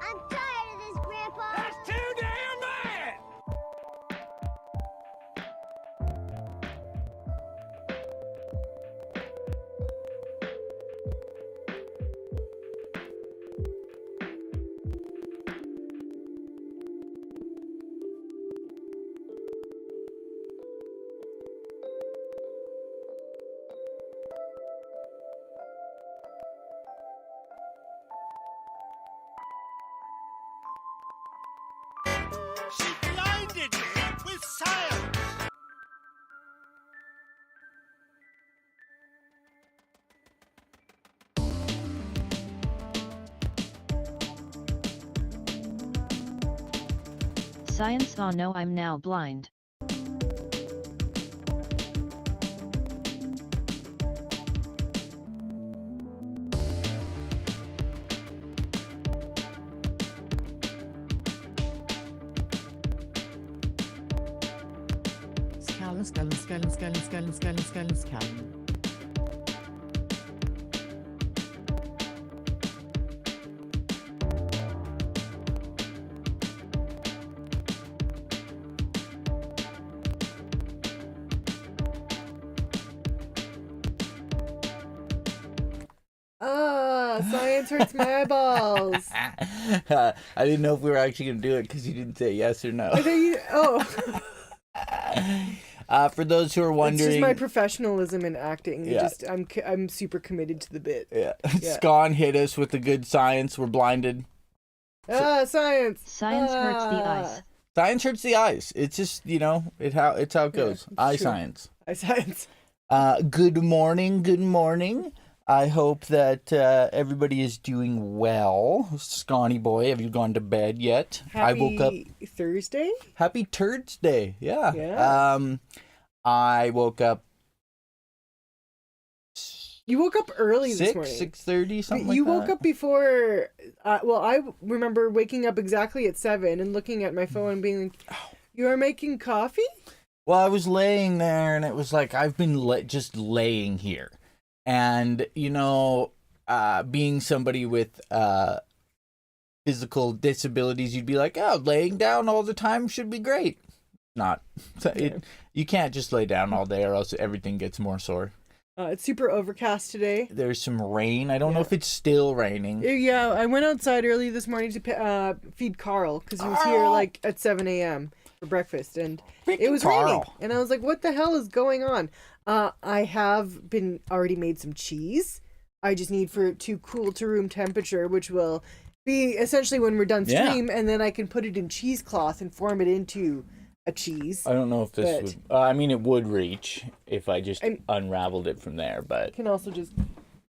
I'm tired of this, Grandpa. That's too damn bad! She blinded me with science! Science. Oh no, I'm now blind. Scallon. Science hurts my eyeballs. I didn't know if we were actually going to do it because you didn't say yes or no. I thought you, For those who are it's wondering, just my professionalism in acting. Yeah. I'm super committed to the bit. yeah. Yeah. Scon hit us with the good science. We're blinded. Science. Science hurts the eyes. Science hurts the eyes. It's just it's how it goes. it's Eye true. science. Science. Good morning. Good morning. I hope that everybody is doing well. Scotty boy, have you gone to bed yet? I woke up. Thursday. Happy Turds Day. Yeah. Yeah. I woke up You woke up early this morning. 6:30, something like You that. woke up before. I remember waking up exactly at 7 and looking at my phone and being like, "You are making coffee?" Well, I was laying there, and it was like I've been just laying here, and being somebody with physical disabilities, you'd be like, "Oh, laying down all the time should be great." Not, you can't just lay down all day, or else everything gets more sore. It's super overcast today. There's some rain. I don't know if it's still raining. Yeah, I went outside early this morning to feed Carl because he was here like at 7 a.m. for breakfast, and it was raining. And I was like, "What the hell is going on?" I have already made some cheese. I just need for it to cool to room temperature, which will be essentially when we're done stream, and then I can put it in cheesecloth and form it into a cheese. I don't know if this would. I mean, it would reach if I just unraveled it from there, but Can also just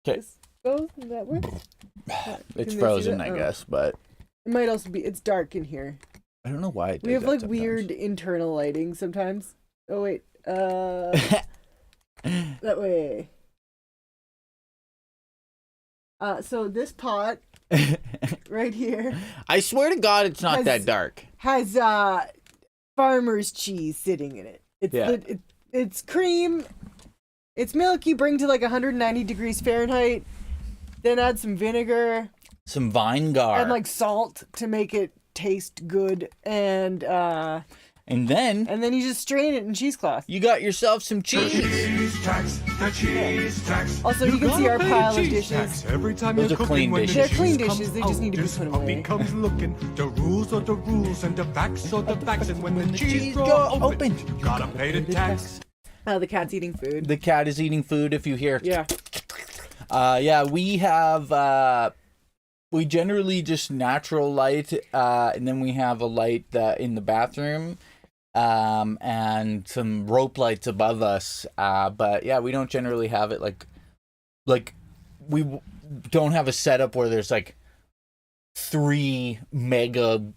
okay. go. Does that work? It's see frozen, that? I Oh. gutt, but It might also be. It's dark in here. I don't know why it does We have that like sometimes. weird internal lighting sometimes. Oh wait, that way. So this pot right here I swear to God, it's not that dark. has farmer's cheese sitting in it. It's it's cream. It's milk you bring to like 190 degrees Fahrenheit. Then add some vinegar Some Vinegar. and like salt to make it taste good, and then you just strain it in cheesecloth. you got yourself some cheese. Cheese tax, the cheese tax. Also, you can see our gotta pay pile of cheese dishes. tax every time Those you're are clean cooking. When the dishes. They're cheese clean comes dishes, they just out, need to be this put puppy away. comes looking. The rules are the rules, and the facts are the facts. And when the cheese go go open, you gotta pay the tax. The cat's eating food. The cat is eating food. If you hear, Yeah. we have. We generally just natural light, and then we have a light in the bathroom, and some rope lights above us. But yeah, we don't generally have it like we don't have a setup where there's like 3 mega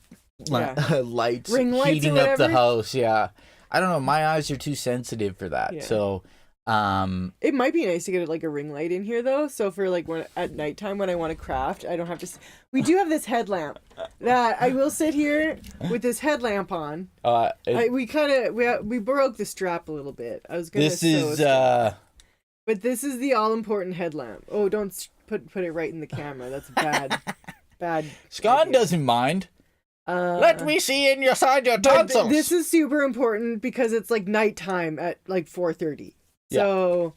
lights Ring lights or heating up the whatever? house. Yeah, I don't know. My eyes are too sensitive for that. Yeah. So, It might be nice to get like a ring light in here though, so for like when at nighttime when I want to craft, I don't have to. We do have this headlamp that I will sit here with this headlamp on. We broke the strap a little bit. I was gonna. this is But this is the all important headlamp. Oh, don't put it right in the camera. That's bad. bad. Scott idea. doesn't mind. Let me see inside your But tonsils. this is super important because it's like nighttime at like 4:30. So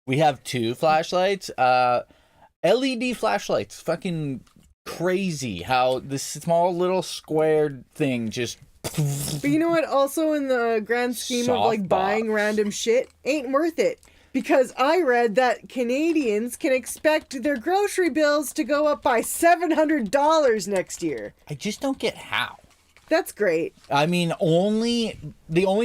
we have 2 flashlights. LED flashlights. Fucking crazy how this small little squared thing just. But you know what? Also, in the grand scheme of like buying random shit, ain't worth it. Because I read that Canadians can expect their grocery bills to go up by $700 next year. I just don't get how. That's great. I mean, the only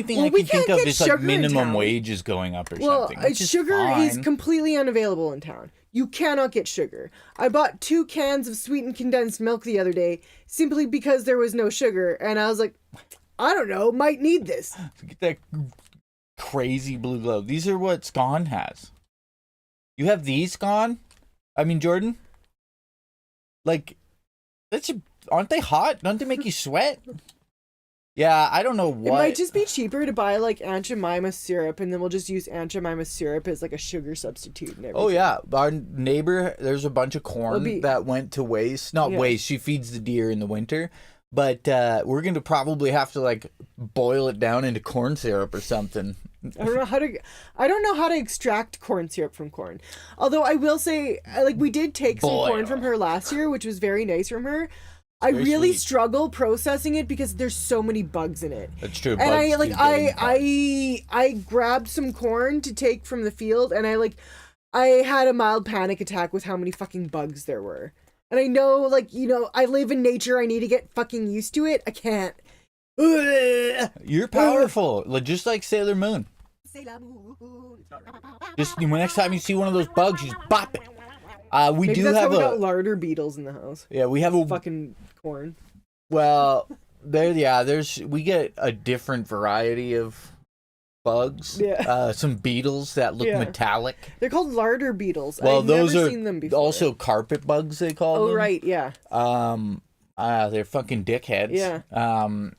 thing I we can think can't of get is like sugar in minimum town. wage is going up or Well, something. Which sugar is fine. completely unavailable in town. You cannot get sugar. I bought 2 cans of sweetened condensed milk the other day simply because there was no sugar, and I was like, I don't know, might need this. Get that crazy blue glow. These are what Scone has. You have these, Scone? I mean, Jordan? Like, aren't they hot? Don't they make you sweat? Yeah, I don't know what. It might just be cheaper to buy like Aunt Jemima syrup, and then we'll just use Aunt Jemima syrup as like a sugar substitute and everything. Oh yeah, our neighbor, there's a bunch of corn that went to waste. Not waste. She feeds the deer in the winter. But we're going to probably have to like boil it down into corn syrup or something. I don't know how to extract corn syrup from corn. Although I will say, like, we did take some corn from her last year, which was very nice from her. I really struggle processing it because there's so many bugs in it. That's true. And I grabbed some corn to take from the field, and I had a mild panic attack with how many fucking bugs there were. And I know, like, you know, I live in nature. I need to get fucking used to it. I can't. You're powerful, just like Sailor Moon. Just next time you see one of those bugs, you just bop it. We Maybe do that's have how we got larder beetles in the house. Yeah, we have a fucking corn. Well, we get a different variety of bugs. Yeah. Some beetles that look metallic. They're called larder beetles. Well, I've those never are seen them before. also carpet bugs. They call them. Oh right, yeah. They're fucking dickheads. Yeah.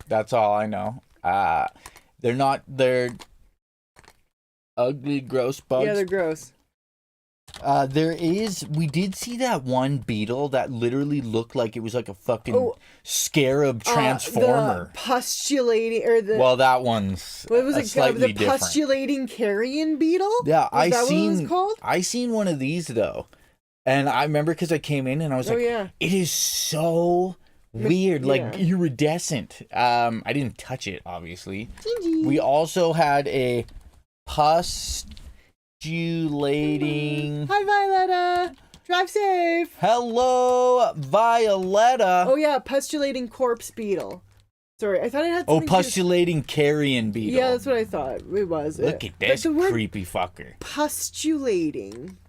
That's all I know. They're ugly, gross bugs. Yeah, they're gross. We did see that one beetle that literally looked like it was like a fucking scarab transformer. The postulating, or the... Well, that one's what was it? Slightly the postulating carrion beetle? Yeah, what it was called? I seen one of these though. And I remember because I came in and I was like, it is so weird, like iridescent. I didn't touch it, obviously. Jinjee. We also had a postulating. Hi, Violetta. Drive safe. Hello, Violetta. Oh yeah, postulating corpse beetle. Sorry, I thought it had. Postulating carrion beetle. Yeah, that's what I thought it was. Look at this creepy fucker. Postulating.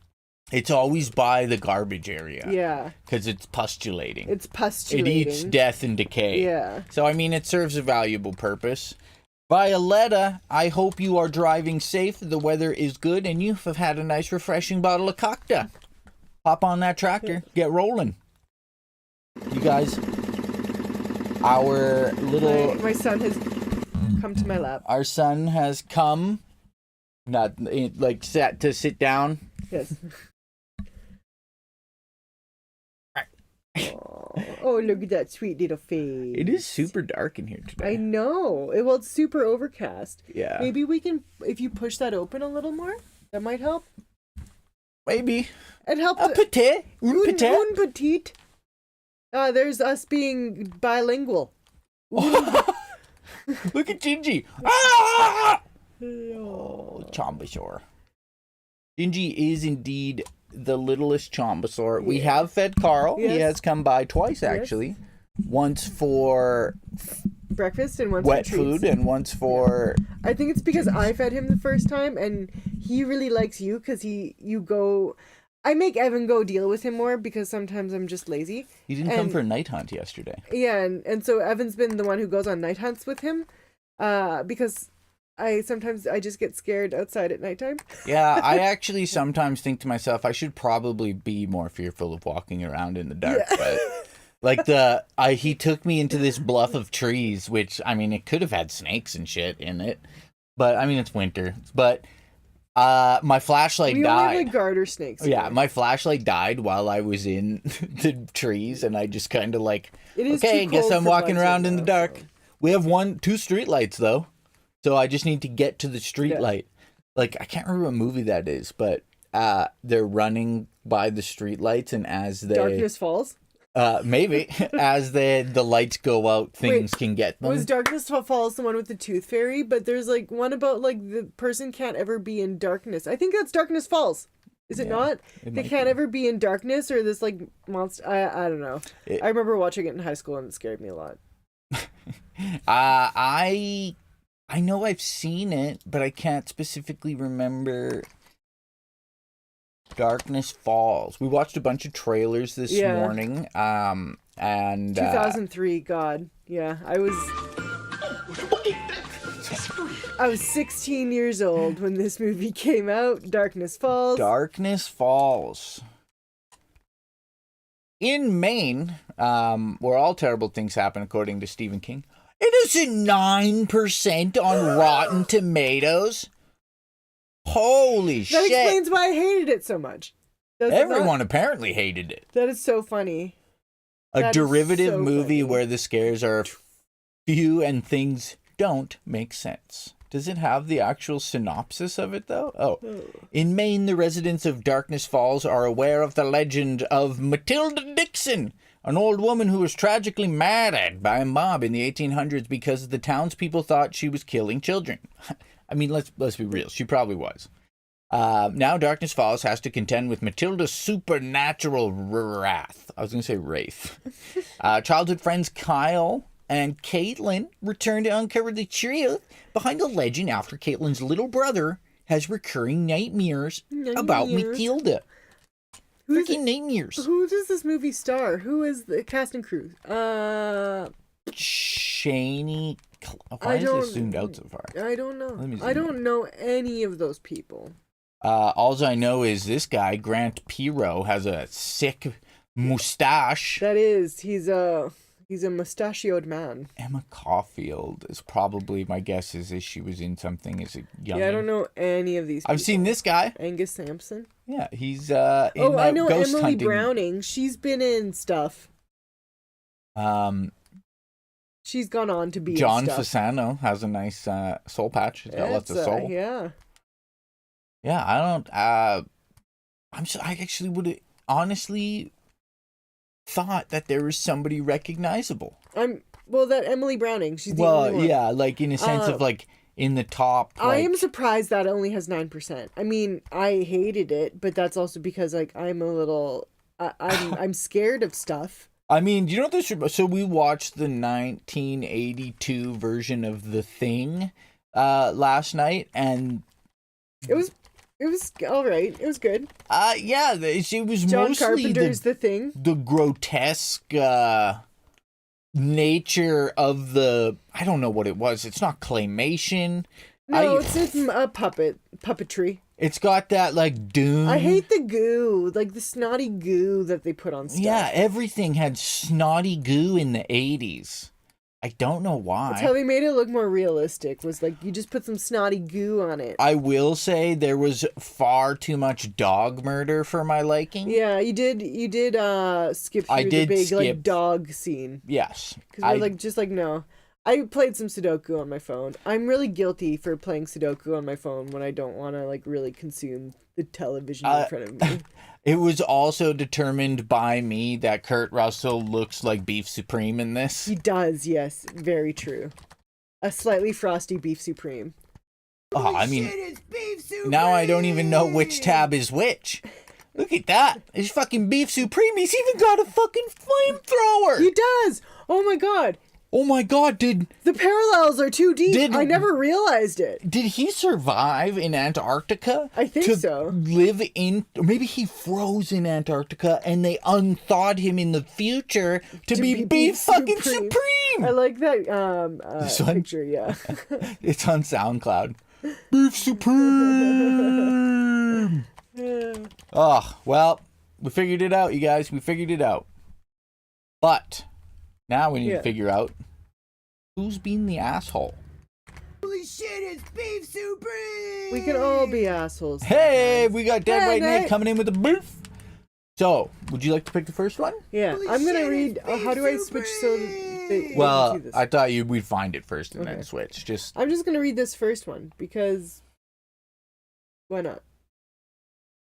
It's always by the garbage area. Yeah. Because it's postulating. It's postulating. It eats death and decay. Yeah. So, I mean, it serves a valuable purpose. Violetta, I hope you are driving safe. The weather is good and you have had a nice, refreshing bottle of cocktail. Hop on that tractor. Get rolling. You guys, our little... My son has come to my lap. Our son has come, not like sat to sit down. Yes. Oh, look at that sweet little face. It is super dark in here today. I know. Well, it's super overcast. Yeah. Maybe we can, if you push that open a little more, that might help. Maybe. It helps. Un petit. Un petit. There's us being bilingual. Look at Jinjee. Ah! Oh, Chombasaur. Jinjee is indeed the littlest Chombasaur. Yeah. We have fed Carl. Yes. He has come by twice, actually. Yes. Once for breakfast and once wet for treats. Food and once for... I think it's because I fed him the first time and he really likes you because I make Evan go deal with him more because sometimes I'm just lazy. He didn't come for a night hunt yesterday. Yeah, and so Evan's been the one who goes on night hunts with him because... I just get scared outside at nighttime. Yeah, I actually sometimes think to myself, I should probably be more fearful of walking around in the dark. Yeah. But like he took me into this bluff of trees, which I mean, it could have had snakes and shit in it. But I mean, it's winter. But My flashlight We only died. have like garter snakes. Yeah, here. my flashlight died while I was in the trees, and I just kind of like, It is okay, too guess cold I'm for walking bugs around right in the now, dark. so. We have 2 street lights though, so I just need to get to the street light. Like, I can't remember what movie that is, but they're running by the street lights, and as they Darkness Falls. maybe as the lights go out, things Wait, can get them. Was Darkness Falls the one with the tooth fairy? But there's like one about like the person can't ever be in darkness. I think that's Darkness Falls. Is it not? They can't ever be in darkness, or this like monster. I don't know. I remember watching it in high school and it scared me a lot. I know I've seen it, but I can't specifically remember. Darkness Falls. We watched a bunch of trailers this morning. And 2003. God, yeah, I was 16 years old when this movie came out. Darkness Falls. Darkness Falls. In Maine, where all terrible things happen, according to Stephen King, it is a 9% on Rotten Tomatoes. Holy shit. That explains why I hated it so much. Everyone apparently hated it. That is so funny. A derivative movie where the scares are few and things don't make sense. Does it have the actual synopsis of it, though? Oh. In Maine, the residents of Darkness Falls are aware of the legend of Matilda Dixon, an old woman who was tragically murdered by a mob in the 1800s because the townspeople thought she was killing children. I mean, let's be real. She probably was. Now Darkness Falls has to contend with Matilda's supernatural wrath. I was going to say wraith. Childhood friends Kyle and Caitlin return to uncover the truth behind the legend after Caitlin's little brother has recurring nightmares about Matilda. Freaking nightmares. Who does this movie star? Who is the cast and crew? Shaney. Why is it zoomed out so far? I don't know. I don't know any of those people. All I know is this guy, Grant Piro, has a sick mustache. That is, he's a mustachioed man. Emma Caulfield is probably, my guess is she was in something as a young. Yeah, I don't know any of these people. I've seen this guy. Angus Sampson. Yeah, he's I know Ghost Emily Hunting. Browning. She's been in stuff. She's gone on to be John in stuff. Fasano has a nice soul patch. He's got lots of soul. Yeah. Yeah, I don't. I actually would have honestly thought that there was somebody recognizable. That Emily Browning. She's the only one. Yeah, like in a sense of like in the top. I am surprised that it only has 9%. I mean, I hated it, but that's also because like I'm a little. I'm scared of stuff. I mean, you know what this? So we watched the 1982 version of The Thing last night, and it was all right. It was good. Yeah, it was John mostly Carpenter's The Thing. The grotesque nature of the. I don't know what it was. It's not claymation. No, it's a puppetry. It's got that like Doom. I hate the goo, like the snotty goo that they put on stuff. Yeah, everything had snotty goo in the 80s. I don't know why. That's how they made it look more realistic. Was like you just put some snotty goo on it. I will say there was far too much dog murder for my liking. Yeah, you did skip through the big like dog scene. Yes. Because we're like just like no. I played some Sudoku on my phone. I'm really guilty for playing Sudoku on my phone when I don't want to like really consume the television in front of me. It was also determined by me that Kurt Russell looks like Beef Supreme in this. He does, yes. Very true. A slightly frosty Beef Supreme. Oh, I mean, now I don't even know which tab is which. Look at that. It's fucking Beef Supreme. He's even got a fucking flamethrower. He does. Oh my god. Oh my god, the parallels are too deep. I never realized it. Did he survive in Antarctica? I think so. Maybe he froze in Antarctica and they unthawed him in the future to be Beef fucking Supreme. I like that picture, yeah. It's on SoundCloud. Beef Supreme. Oh, well, we figured it out, you guys. We figured it out. But now we need to figure out who's being the asshole. Holy shit, it's Beef Supreme! We can all be assholes. Hey, sometimes. we got Dead Hey, Right Nate Nate. coming in with the beef. So, would you like to pick the first one? Yeah, I'm gonna read. How do I switch so that they can Well, see this? I thought we'd find it first and Okay. then switch. Just I'm just gonna read this first one because why not?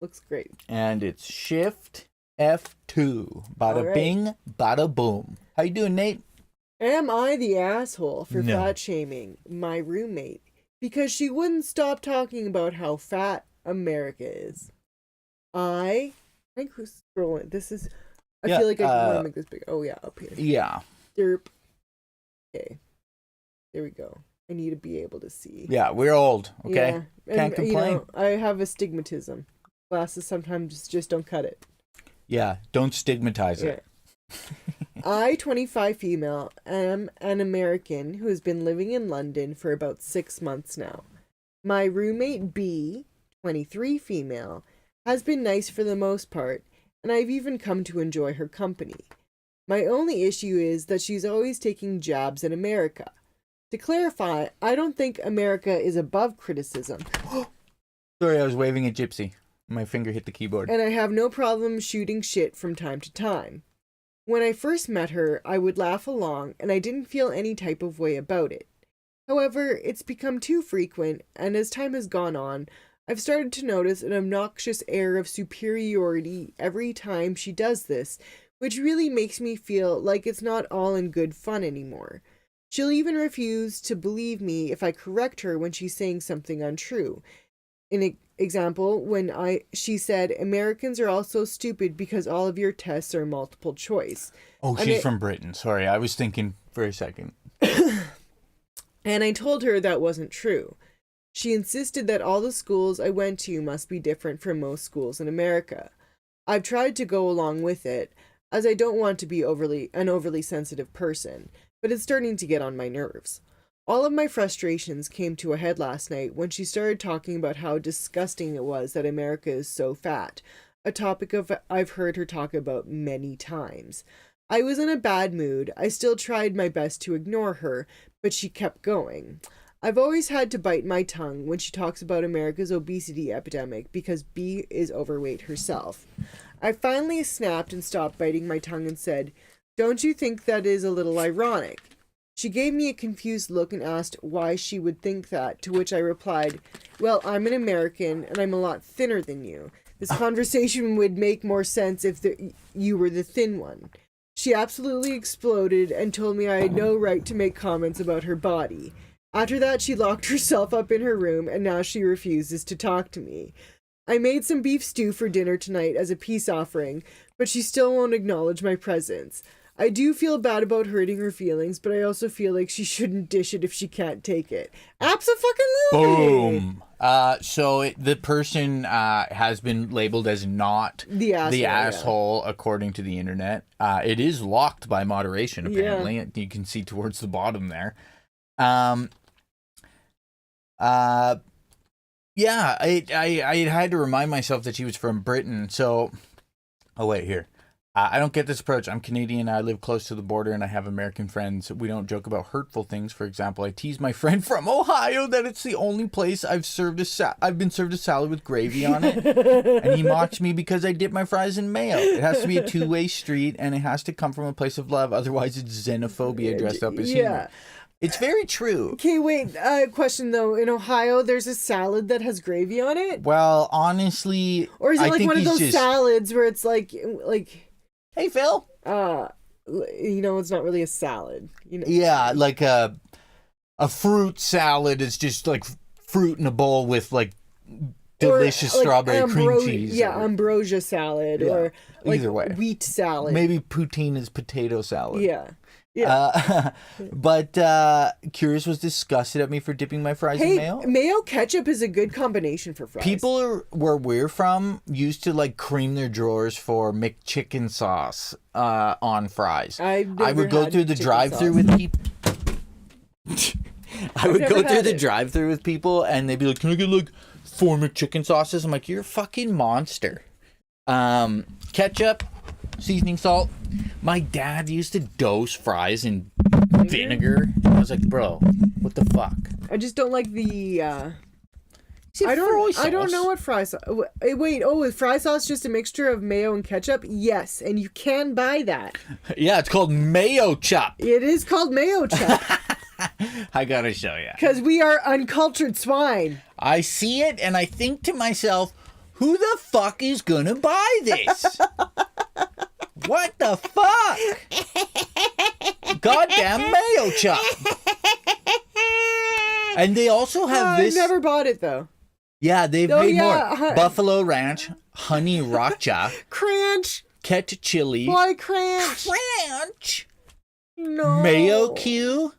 Looks great. and it's Shift F2. Bada All right. bing, bada boom. How you doing, Nate? Am I the asshole for No. fat shaming my roommate because she wouldn't stop talking about how fat America is? I think who's scrolling. This is. I Yeah, feel like I want to make this big. Oh yeah, up here. Yeah. Derp. Okay. There we go. I need to be able to see. Yeah, we're old, okay? Yeah. Can't And, complain. I have astigmatism. Glasses sometimes just don't cut it. Yeah, don't stigmatize Yeah. it. I, 25 female, am an American who has been living in London for about 6 months now. My roommate B, 23 female, has been nice for the most part, and I've even come to enjoy her company. My only issue is that she's always taking jabs at America. To clarify, I don't think America is above criticism, Sorry, I was waving at Gypsy. My finger hit the keyboard. and I have no problem shooting shit from time to time. When I first met her, I would laugh along, and I didn't feel any type of way about it. However, it's become too frequent, and as time has gone on, I've started to notice an obnoxious air of superiority every time she does this, which really makes me feel like it's not all in good fun anymore. She'll even refuse to believe me if I correct her when she's saying something untrue. An example, when she said, Americans are all so stupid because all of your tests are multiple choice. Oh, And she's from Britain. Sorry, I was thinking for a second. And I told her that wasn't true. She insisted that all the schools I went to must be different from most schools in America. I've tried to go along with it, as I don't want to be an overly sensitive person, but it's starting to get on my nerves. All of my frustrations came to a head last night when she started talking about how disgusting it was that America is so fat, a topic I've heard her talk about many times. I was in a bad mood. I still tried my best to ignore her, but she kept going. I've always had to bite my tongue when she talks about America's obesity epidemic because B is overweight herself. I finally snapped and stopped biting my tongue and said, "Don't you think that is a little ironic?" She gave me a confused look and asked why she would think that, to which I replied, "Well, I'm an American and I'm a lot thinner than you. This conversation would make more sense if you were the thin one." She absolutely exploded and told me I had no right to make comments about her body. After that, she locked herself up in her room and now she refuses to talk to me. I made some beef stew for dinner tonight as a peace offering, but she still won't acknowledge my presence. I do feel bad about hurting her feelings, but I also feel like she shouldn't dish it if she can't take it. Abso-fucking-lutely! Boom. The person has been labeled as not The asshole, according to the internet. It is locked by moderation, apparently. You can see towards the bottom there. Yeah, I had to remind myself that she was from Britain. So, oh wait, here. I don't get this approach. I'm Canadian. I live close to the border, and I have American friends. We don't joke about hurtful things. For example, I tease my friend from Ohio that it's the only place I've been served a salad with gravy on it, and he mocks me because I dip my fries in mayo. It has to be a two-way street, and it has to come from a place of love. Otherwise, it's xenophobia dressed up as humor. It's very true. Okay, wait. Question though. In Ohio, there's a salad that has gravy on it. Well, honestly, Or is it I like think one of he's those salads where it's like, hey, Phil. It's not really a salad. Yeah, like a fruit salad is just like fruit in a bowl with like delicious Or, like, strawberry cream cheese. Yeah, ambrosia salad or like Either way. wheat salad. Maybe poutine is potato salad. Yeah. But Curious was disgusted at me for dipping my fries in mayo. Mayo ketchup is a good combination for fries. People where we're from used to like cream their drawers for McChicken sauce on fries. I would go through the drive-through with people. I would go through the drive-through with people, and they'd be like, "Can I get like 4 McChicken sauces?" I'm like, "You're a fucking monster." Ketchup, seasoning salt. My dad used to dose fries in vinegar. I was like, "Bro, what the fuck?" I just don't like the. Is it I fry don't know sauce? what fry sauce. Wait. Oh, is fry sauce just a mixture of mayo and ketchup? Yes, and you can buy that. Yeah, it's called mayo chop. It is called mayo chop I gotta show you. because we are uncultured swine. I see it and I think to myself, who the fuck is gonna buy this? What the fuck? Goddamn mayo chop. And they also have this. I've never bought it though. Yeah, they've Oh, made yeah, more. Buffalo Ranch, Honey Racha, Crunch. Ket Chili, Why crunch? Ranch, No. Mayo Q,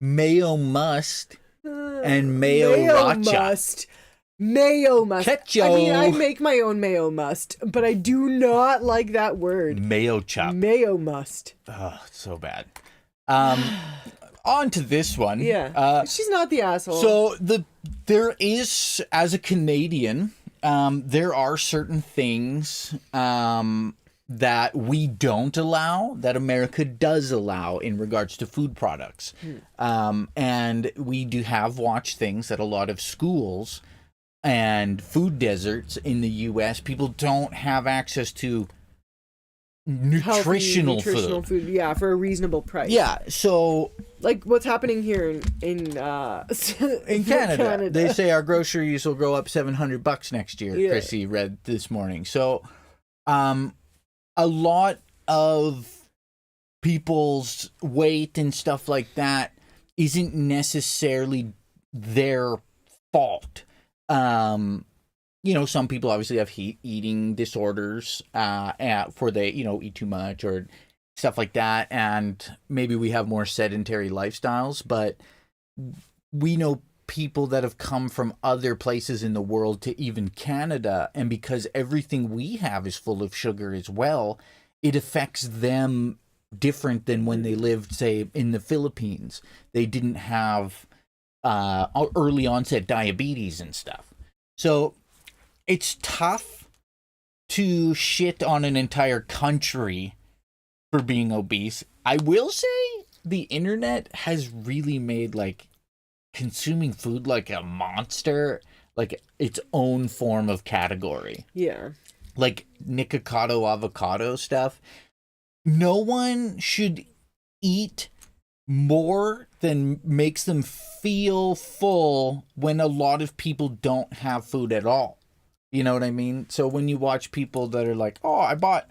Mayo Must, and Mayo Racha. Must. Mayo must. Ketchup. I mean, I make my own mayo must, but I do not like that word. Mayo chop. Mayo must. Oh, it's so bad. On to this one. Yeah. She's not the asshole. So there is, as a Canadian, there are certain things that we don't allow that America does allow in regards to food products. And we do have watched things that a lot of schools and food deserts in the U.S., people don't have access to nutritional food. Yeah, for a reasonable price. Yeah, so Like what's happening here in Canada, they say our groceries will go up $700 next year. Yeah. Krissy read this morning. So, a lot of people's weight and stuff like that isn't necessarily their fault. Some people obviously have eating disorders, for they, eat too much or stuff like that. And maybe we have more sedentary lifestyles, but we know people that have come from other places in the world to even Canada. And because everything we have is full of sugar as well, it affects them different than when they lived, say, in the Philippines. They didn't have early onset diabetes and stuff. So it's tough to shit on an entire country for being obese. I will say the internet has really made consuming food like a monster, like its own form of category. Yeah. Like Nikocado avocado stuff. No one should eat more than makes them feel full when a lot of people don't have food at all. You know what I mean? So when you watch people that are like, oh, I bought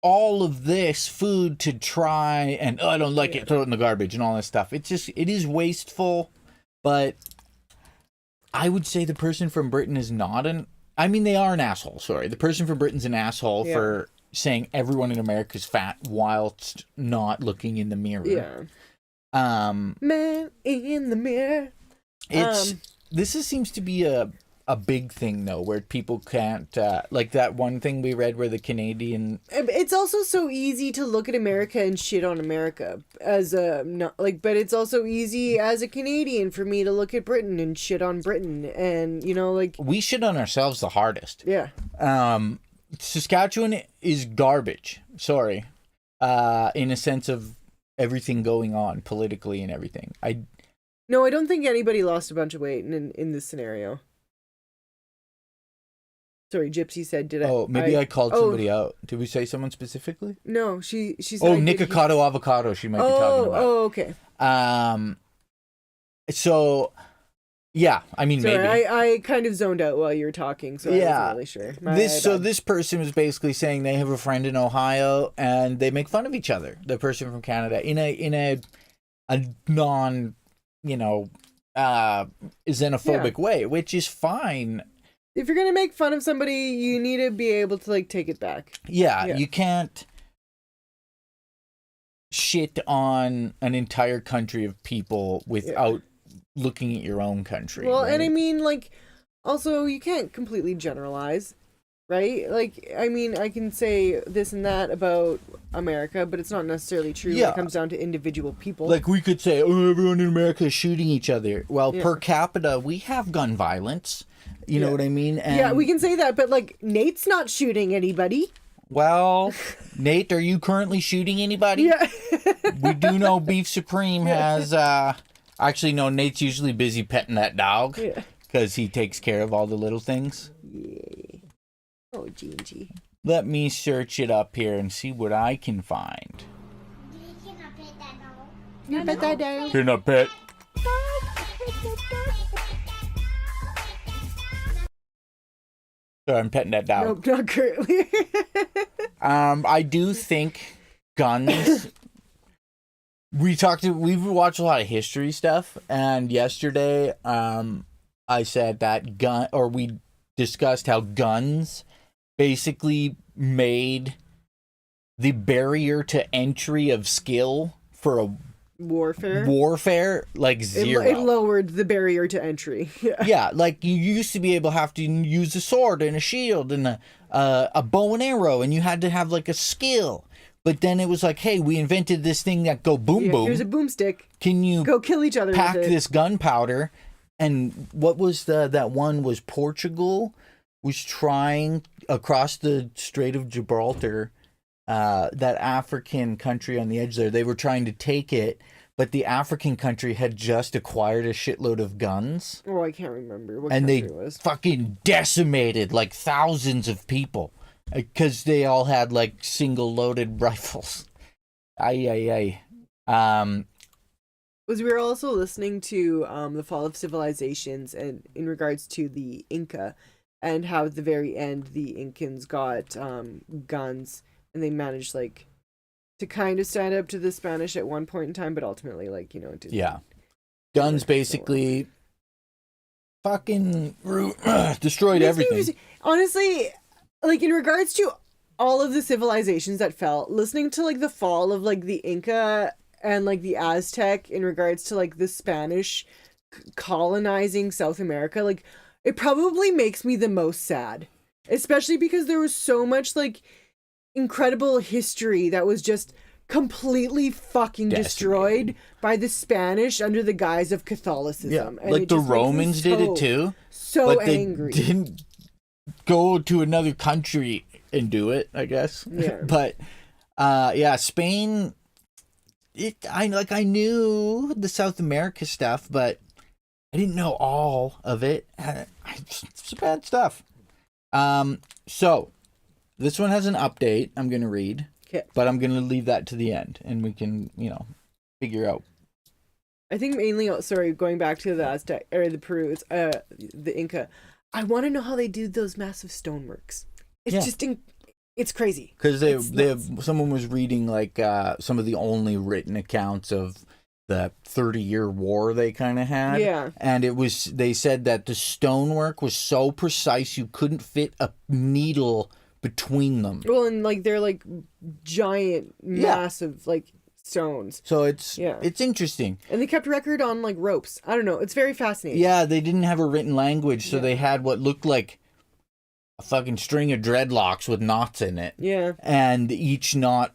all of this food to try and I don't like it, throw it in the garbage and all that stuff. It is wasteful, but I would say the person from Britain is not they are an asshole, sorry. The person from Britain's an asshole for saying everyone in America is fat whilst not looking in the mirror. Yeah. Man in the mirror. Seems to be a big thing though, where people can't like that one thing we read where the Canadian. It's also so easy to look at America and shit on America but it's also easy as a Canadian for me to look at Britain and shit on Britain, and we shit on ourselves the hardest. Yeah. Saskatchewan is garbage. Sorry, in a sense of everything going on politically and everything. No, I don't think anybody lost a bunch of weight in this scenario. Sorry, Gypsy said, did I? Oh, maybe I called somebody out. Did we say someone specifically? No, she said. Oh, Nikocado avocado. She might be talking about. Oh, okay. So, yeah, maybe. I kind of zoned out while you were talking, so I wasn't really sure. This person was basically saying they have a friend in Ohio and they make fun of each other. The person from Canada in a non, xenophobic way, which is fine. If you're gonna make fun of somebody, you need to be able to take it back. Yeah, you can't shit on an entire country of people without looking at your own country. Well, right? and also you can't completely generalize, right? I can say this and that about America, but it's not necessarily true when it comes down to individual people. Like we could say, oh, everyone in America is shooting each other. Well, per capita, we have gun violence. You know what I mean? And, we can say that, but Nate's not shooting anybody. Well, Nate, are you currently shooting anybody? Yeah. We do know Beef Supreme has Actually, no, Nate's usually busy petting that dog Yeah. because he takes care of all the little things. Yay. Oh, Jinjee. Let me search it up here and see what I can find. You pet that dog. You're not pet. Sorry, I'm petting that dog. Nope, not currently. I do think guns. We've watched a lot of history stuff, and yesterday, I said that we discussed how guns basically made the barrier to entry of skill for a warfare like zero. It lowered the barrier to entry. Yeah, like you used to be able to have to use a sword and a shield and a bow and arrow, and you had to have like a skill. But then it was like, hey, we invented this thing that go boom boom. Here's a boomstick. Can you go kill each other? Pack with it. this gunpowder? And what was that one was Portugal was trying across the Strait of Gibraltar, that African country on the edge there. They were trying to take it, but the African country had just acquired a shitload of guns. Oh, I can't remember what and country they it was. fucking decimated like thousands of people because they all had like single loaded rifles. Ay. We were also listening to the Fall of Civilizations, and in regards to the Inca, and how at the very end the Incans got guns, and they managed like to kind of stand up to the Spanish at one point in time, but ultimately it didn't. Yeah, guns basically fucking destroyed everything. Honestly, like in regards to all of the civilizations that fell, listening to like the fall of like the Inca and like the Aztec in regards to like the Spanish colonizing South America, like it probably makes me the most sad, especially because there was so much like incredible history that was just completely fucking destroyed by the Spanish under the guise of Catholicism. Yeah, And like the Romans did it too. So but angry. They didn't go to another country and do it, I guess. Yeah. But Spain. I knew the South America stuff, but I didn't know all of it. It's bad stuff. So this one has an update I'm going to read, but I'm going to leave that to the end, and we can, figure out. I think mainly, going back to the Aztec or the Peru, it's the Inca. I want to know how they do those massive stoneworks. It's just it's crazy. Because someone was reading like some of the only written accounts of the 30-year war they kind of had. Yeah. And they said that the stonework was so precise you couldn't fit a needle between them. Well, and like they're like giant, massive like stones. So it's interesting. And they kept record on like ropes. I don't know. It's very fascinating. Yeah, they didn't have a written language, so they had what looked like a fucking string of dreadlocks with knots in it. Yeah. And each knot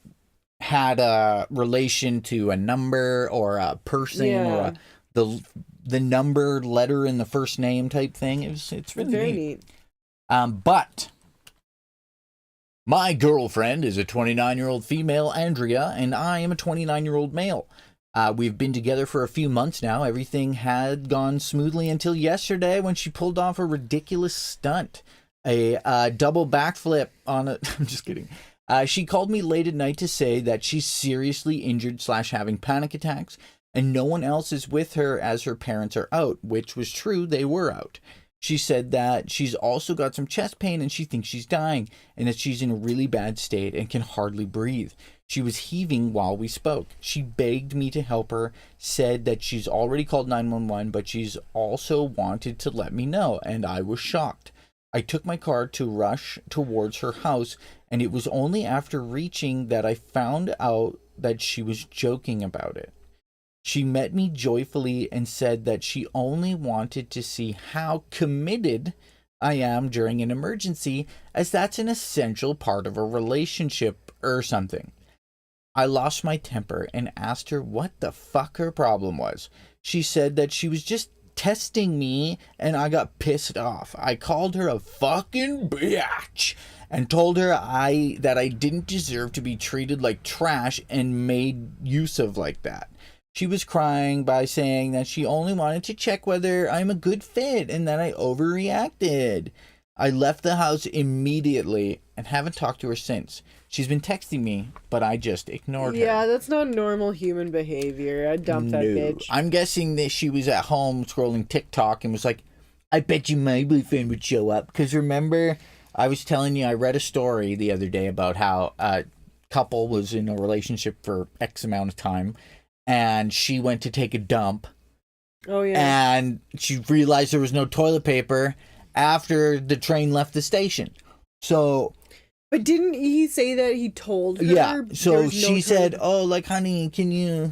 had a relation to a number or a person or the number letter in the first name type thing. It's really very neat. neat. But my girlfriend is a 29-year-old female, Andrea, and I am a 29-year-old male. We've been together for a few months now. Everything had gone smoothly until yesterday when she pulled off a ridiculous stunt. A double backflip on a... I'm just kidding. She called me late at night to say that she's seriously injured / having panic attacks, and no one else is with her as her parents are out, which was true, they were out. She said that she's also got some chest pain and she thinks she's dying, and that she's in a really bad state and can hardly breathe. She was heaving while we spoke. She begged me to help her, said that she's already called 911, but she's also wanted to let me know, and I was shocked. I took my car to rush towards her house, and it was only after reaching that I found out that she was joking about it. She met me joyfully and said that she only wanted to see how committed I am during an emergency, as that's an essential part of a relationship or something. I lost my temper and asked her what the fuck her problem was. She said that she was just testing me, and I got pissed off. I called her a fucking bitch and told her that I didn't deserve to be treated like trash and made use of like that. She was crying by saying that she only wanted to check whether I'm a good fit and that I overreacted. I left the house immediately and haven't talked to her since. She's been texting me, but I just ignored her. Yeah, that's not normal human behavior. I'd dump that bitch. I'm guessing that she was at home scrolling TikTok and was like, I bet you my boyfriend would show up. Because remember, I was telling you, I read a story the other day about how a couple was in a relationship for X amount of time. And she went to take a dump. Oh, yeah. And she realized there was no toilet paper after the train left the station. So... But didn't he say that he told her? Yeah, so she said, toilet? oh, like, honey, can you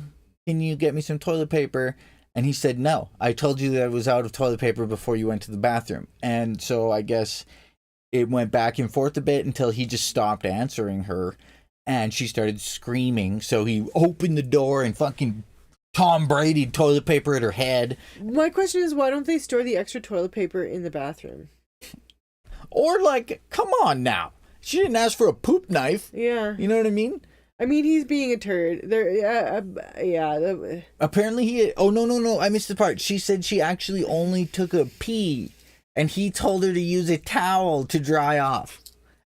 get me some toilet paper? And he said, no, I told you that I was out of toilet paper before you went to the bathroom. And so I guess it went back and forth a bit until he just stopped answering her. And she started screaming. So he opened the door and fucking Tom Brady toilet paper at her head. My question is, why don't they store the extra toilet paper in the bathroom? Or like, come on now. She didn't ask for a poop knife. Yeah. You know what I mean? I mean, he's being a turd. Apparently he... Oh, no. I missed the part. She said she actually only took a pee. And he told her to use a towel to dry off.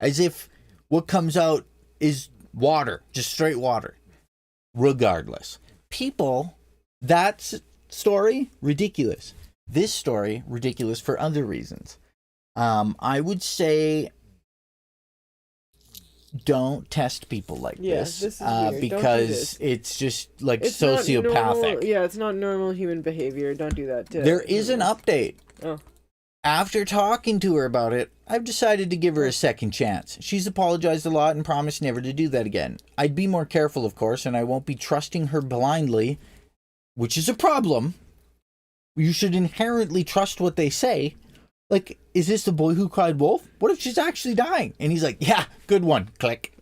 As if what comes out is water. Just straight water. Regardless. People, that story, ridiculous. This story, ridiculous for other reasons. I would say... Don't test people like this is weird. because it's just like it's sociopathic. It's not normal human behavior. Don't do that. There is an update. Oh. After talking to her about it, I've decided to give her a second chance. She's apologized a lot and promised never to do that again. I'd be more careful, of course, and I won't be trusting her blindly, which is a problem. You should inherently trust what they say. Like, is this the boy who cried wolf? What if she's actually dying? And he's like, yeah, good one. Click.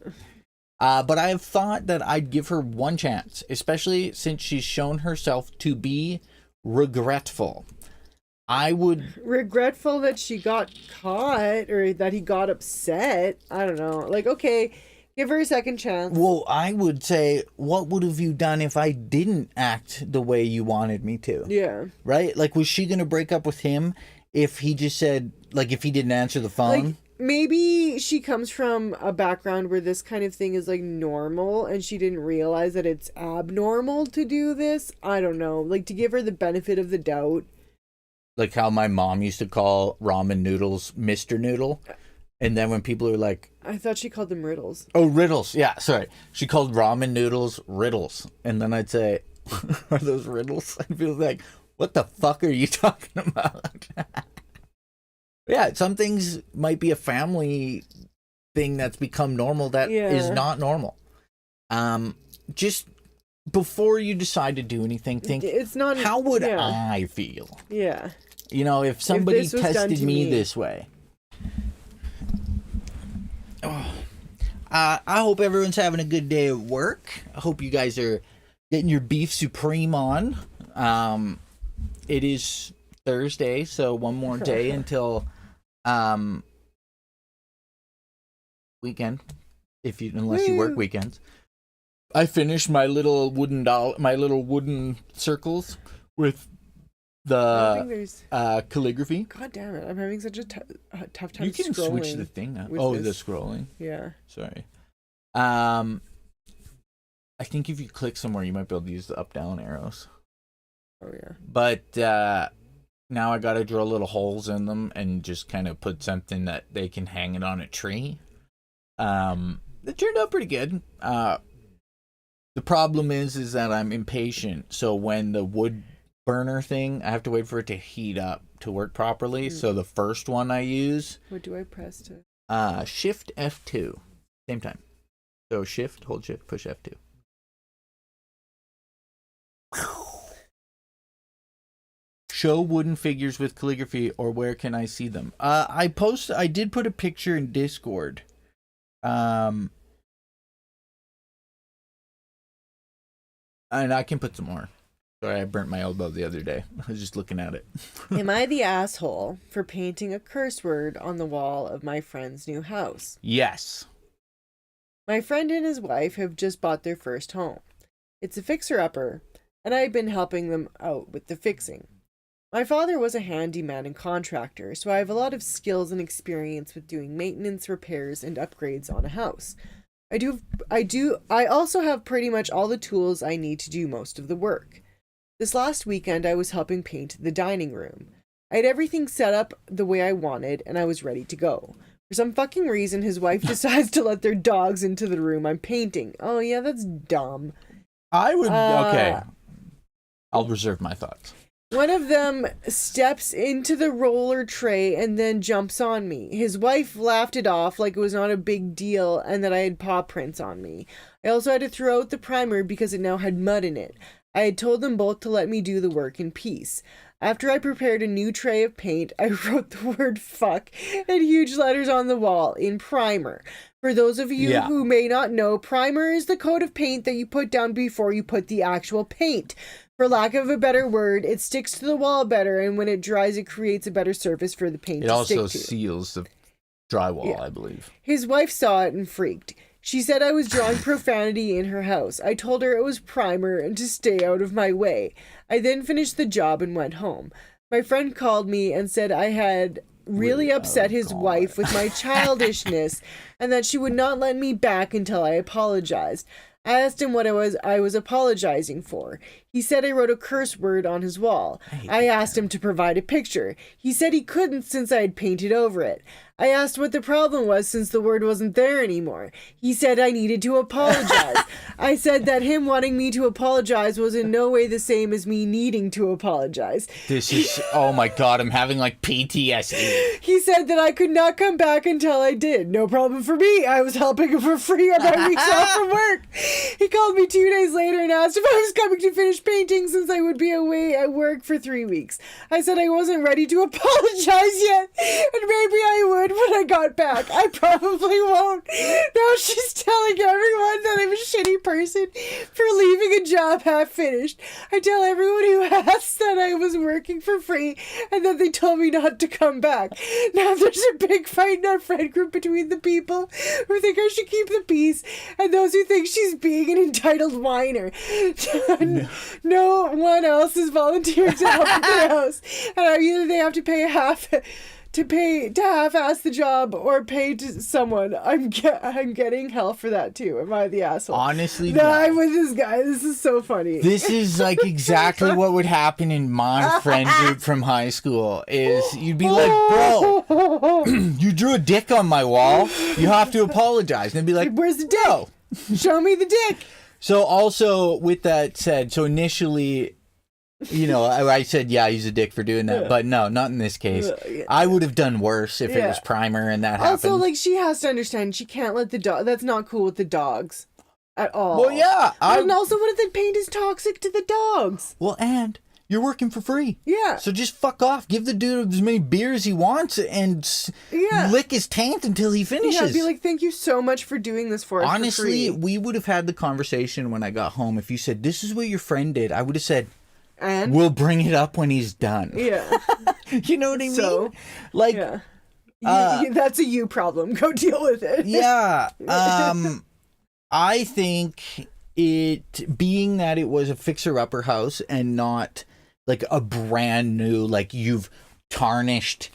But I have thought that I'd give her one chance, especially since she's shown herself to be regretful. I would... Regretful that she got caught or that he got upset. I don't know. Like, okay, give her a second chance. Well, I would say, what would have you done if I didn't act the way you wanted me to? Yeah. Right? Like, was she going to break up with him if he just said, like, if he didn't answer the phone? Like, maybe she comes from a background where this kind of thing is, like, normal, and she didn't realize that it's abnormal to do this. I don't know. Like, to give her the benefit of the doubt. Like how my mom used to call ramen noodles Mr. Noodle. And then when people are like... I thought she called them riddles. Oh, riddles. Yeah, sorry. She called ramen noodles riddles. And then I'd say, are those riddles? I'd be like... What the fuck are you talking about? Yeah, some things might be a family thing that's become normal that is not normal. Just before you decide to do anything, think, it's not, how would I feel? Yeah. You know, if somebody tested me this way. Oh. I hope everyone's having a good day at work. I hope you guys are getting your beef supreme on. It is Thursday, so one more day until weekend. Unless you work weekends. I finished my little wooden circles with the calligraphy. God damn it! I'm having such a tough time. You can switch the thing up. Oh, the scrolling. Yeah. Sorry. I think if you click somewhere, you might be able to use the up-down arrows. Oh, yeah. But now I got to drill little holes in them and just kind of put something that they can hang it on a tree. It turned out pretty good. The problem is that I'm impatient. So when the wood burner thing, I have to wait for it to heat up to work properly. So the first one I use... What do I press to? Shift F2. Same time. So shift, hold shift, push F2. Show wooden figures with calligraphy, or where can I see them? I did put a picture in Discord. And I can put some more. Sorry, I burnt my elbow the other day. I was just looking at it. Am I the asshole for painting a curse word on the wall of my friend's new house? Yes. My friend and his wife have just bought their first home. It's a fixer-upper, and I had been helping them out with the fixing. My father was a handyman and contractor, so I have a lot of skills and experience with doing maintenance, repairs, and upgrades on a house. I also have pretty much all the tools I need to do most of the work. This last weekend, I was helping paint the dining room. I had everything set up the way I wanted, and I was ready to go. For some fucking reason, his wife decides to let their dogs into the room I'm painting. Oh yeah, that's dumb. I would... okay. I'll reserve my thoughts. One of them steps into the roller tray and then jumps on me. His wife laughed it off like it was not a big deal and that I had paw prints on me. I also had to throw out the primer because it now had mud in it. I had told them both to let me do the work in peace. After I prepared a new tray of paint, I wrote the word fuck in huge letters on the wall in primer. For those of you who may not know, primer is the coat of paint that you put down before you put the actual paint. For lack of a better word, it sticks to the wall better, and when it dries, it creates a better surface for the paint to stick to. It also seals the drywall, I believe. His wife saw it and freaked. She said I was drawing profanity in her house. I told her it was primer and to stay out of my way. I then finished the job and went home. My friend called me and said I had really upset his wife with my childishness and that she would not let me back until I apologized. I asked him what I was apologizing for. He said I wrote a curse word on his wall. I asked him to provide a picture. He said he couldn't since I had painted over it. I asked what the problem was since the word wasn't there anymore. He said I needed to apologize. I said that him wanting me to apologize was in no way the same as me needing to apologize. This is, oh my god, I'm having like PTSD. He said that I could not come back until I did. No problem for me. I was helping him for free on my weeks off from work. He called me 2 days later and asked if I was coming to finish painting since I would be away at work for 3 weeks. I said I wasn't ready to apologize yet, and maybe I would when I got back. I probably won't. Now she's telling everyone that I'm a shitty person for leaving a job half finished. I tell everyone who asks that I was working for free and that they told me not to come back. Now there's a big fight in our friend group between the people who think I should keep the peace and those who think she's being an entitled whiner. No one else has volunteered to help at their house, and either they have to pay to half-ass the job or pay to someone. I'm getting hell for that too. Am I the asshole? Honestly, no. I'm with this guy. This is so funny. This is like exactly what would happen in my friend group from high school. Is you'd be like, bro, you drew a dick on my wall. You have to apologize. And they'd be like, where's the dick? No. Show me the dick. So also with that said, so initially, you know, I said, yeah, he's a dick for doing that. But no, not in this case. I would have done worse if it was primer and that happened. Also, like, she has to understand she can't let the dog... That's not cool with the dogs at all. Well, yeah. And also, what if the paint is toxic to the dogs? Well, and you're working for free. Yeah. So just fuck off. Give the dude as many beers he wants and lick his taint until he finishes. Yeah, be like, thank you so much for doing this for us. Honestly, for free. We would have had the conversation when I got home. If you said, this is what your friend did, I would have said, and we'll bring it up when he's done. Yeah. You know what I mean? So, like, that's a you problem. Go deal with it. Yeah. I think it, being that it was a fixer-upper house and not like a brand new, like you've tarnished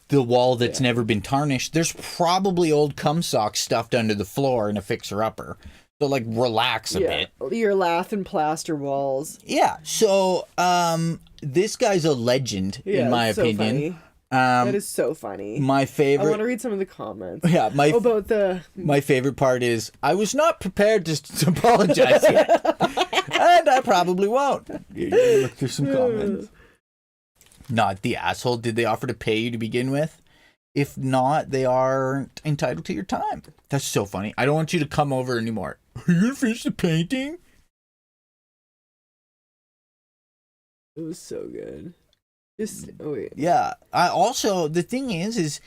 the wall that's never been tarnished, there's probably old cum socks stuffed under the floor in a fixer-upper. So, like, relax a bit. Your lath and plaster walls. Yeah. So, this guy's a legend, in my opinion. Funny. That is so funny. My favorite... I want to read some of the comments. Yeah, my favorite part is, I was not prepared to apologize yet. And I probably won't. Look through some comments. Not the asshole. Did they offer to pay you to begin with? If not, they aren't entitled to your time. That's so funny. I don't want you to come over anymore. Are you gonna finish the painting? It was so good. Wait. Yeah. I also, the thing is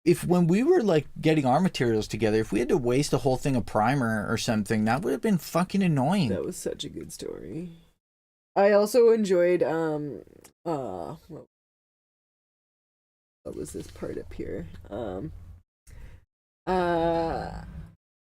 if when we were like getting our materials together, if we had to waste a whole thing of primer or something, that would have been fucking annoying. That was such a good story. I also enjoyed what was this part up here?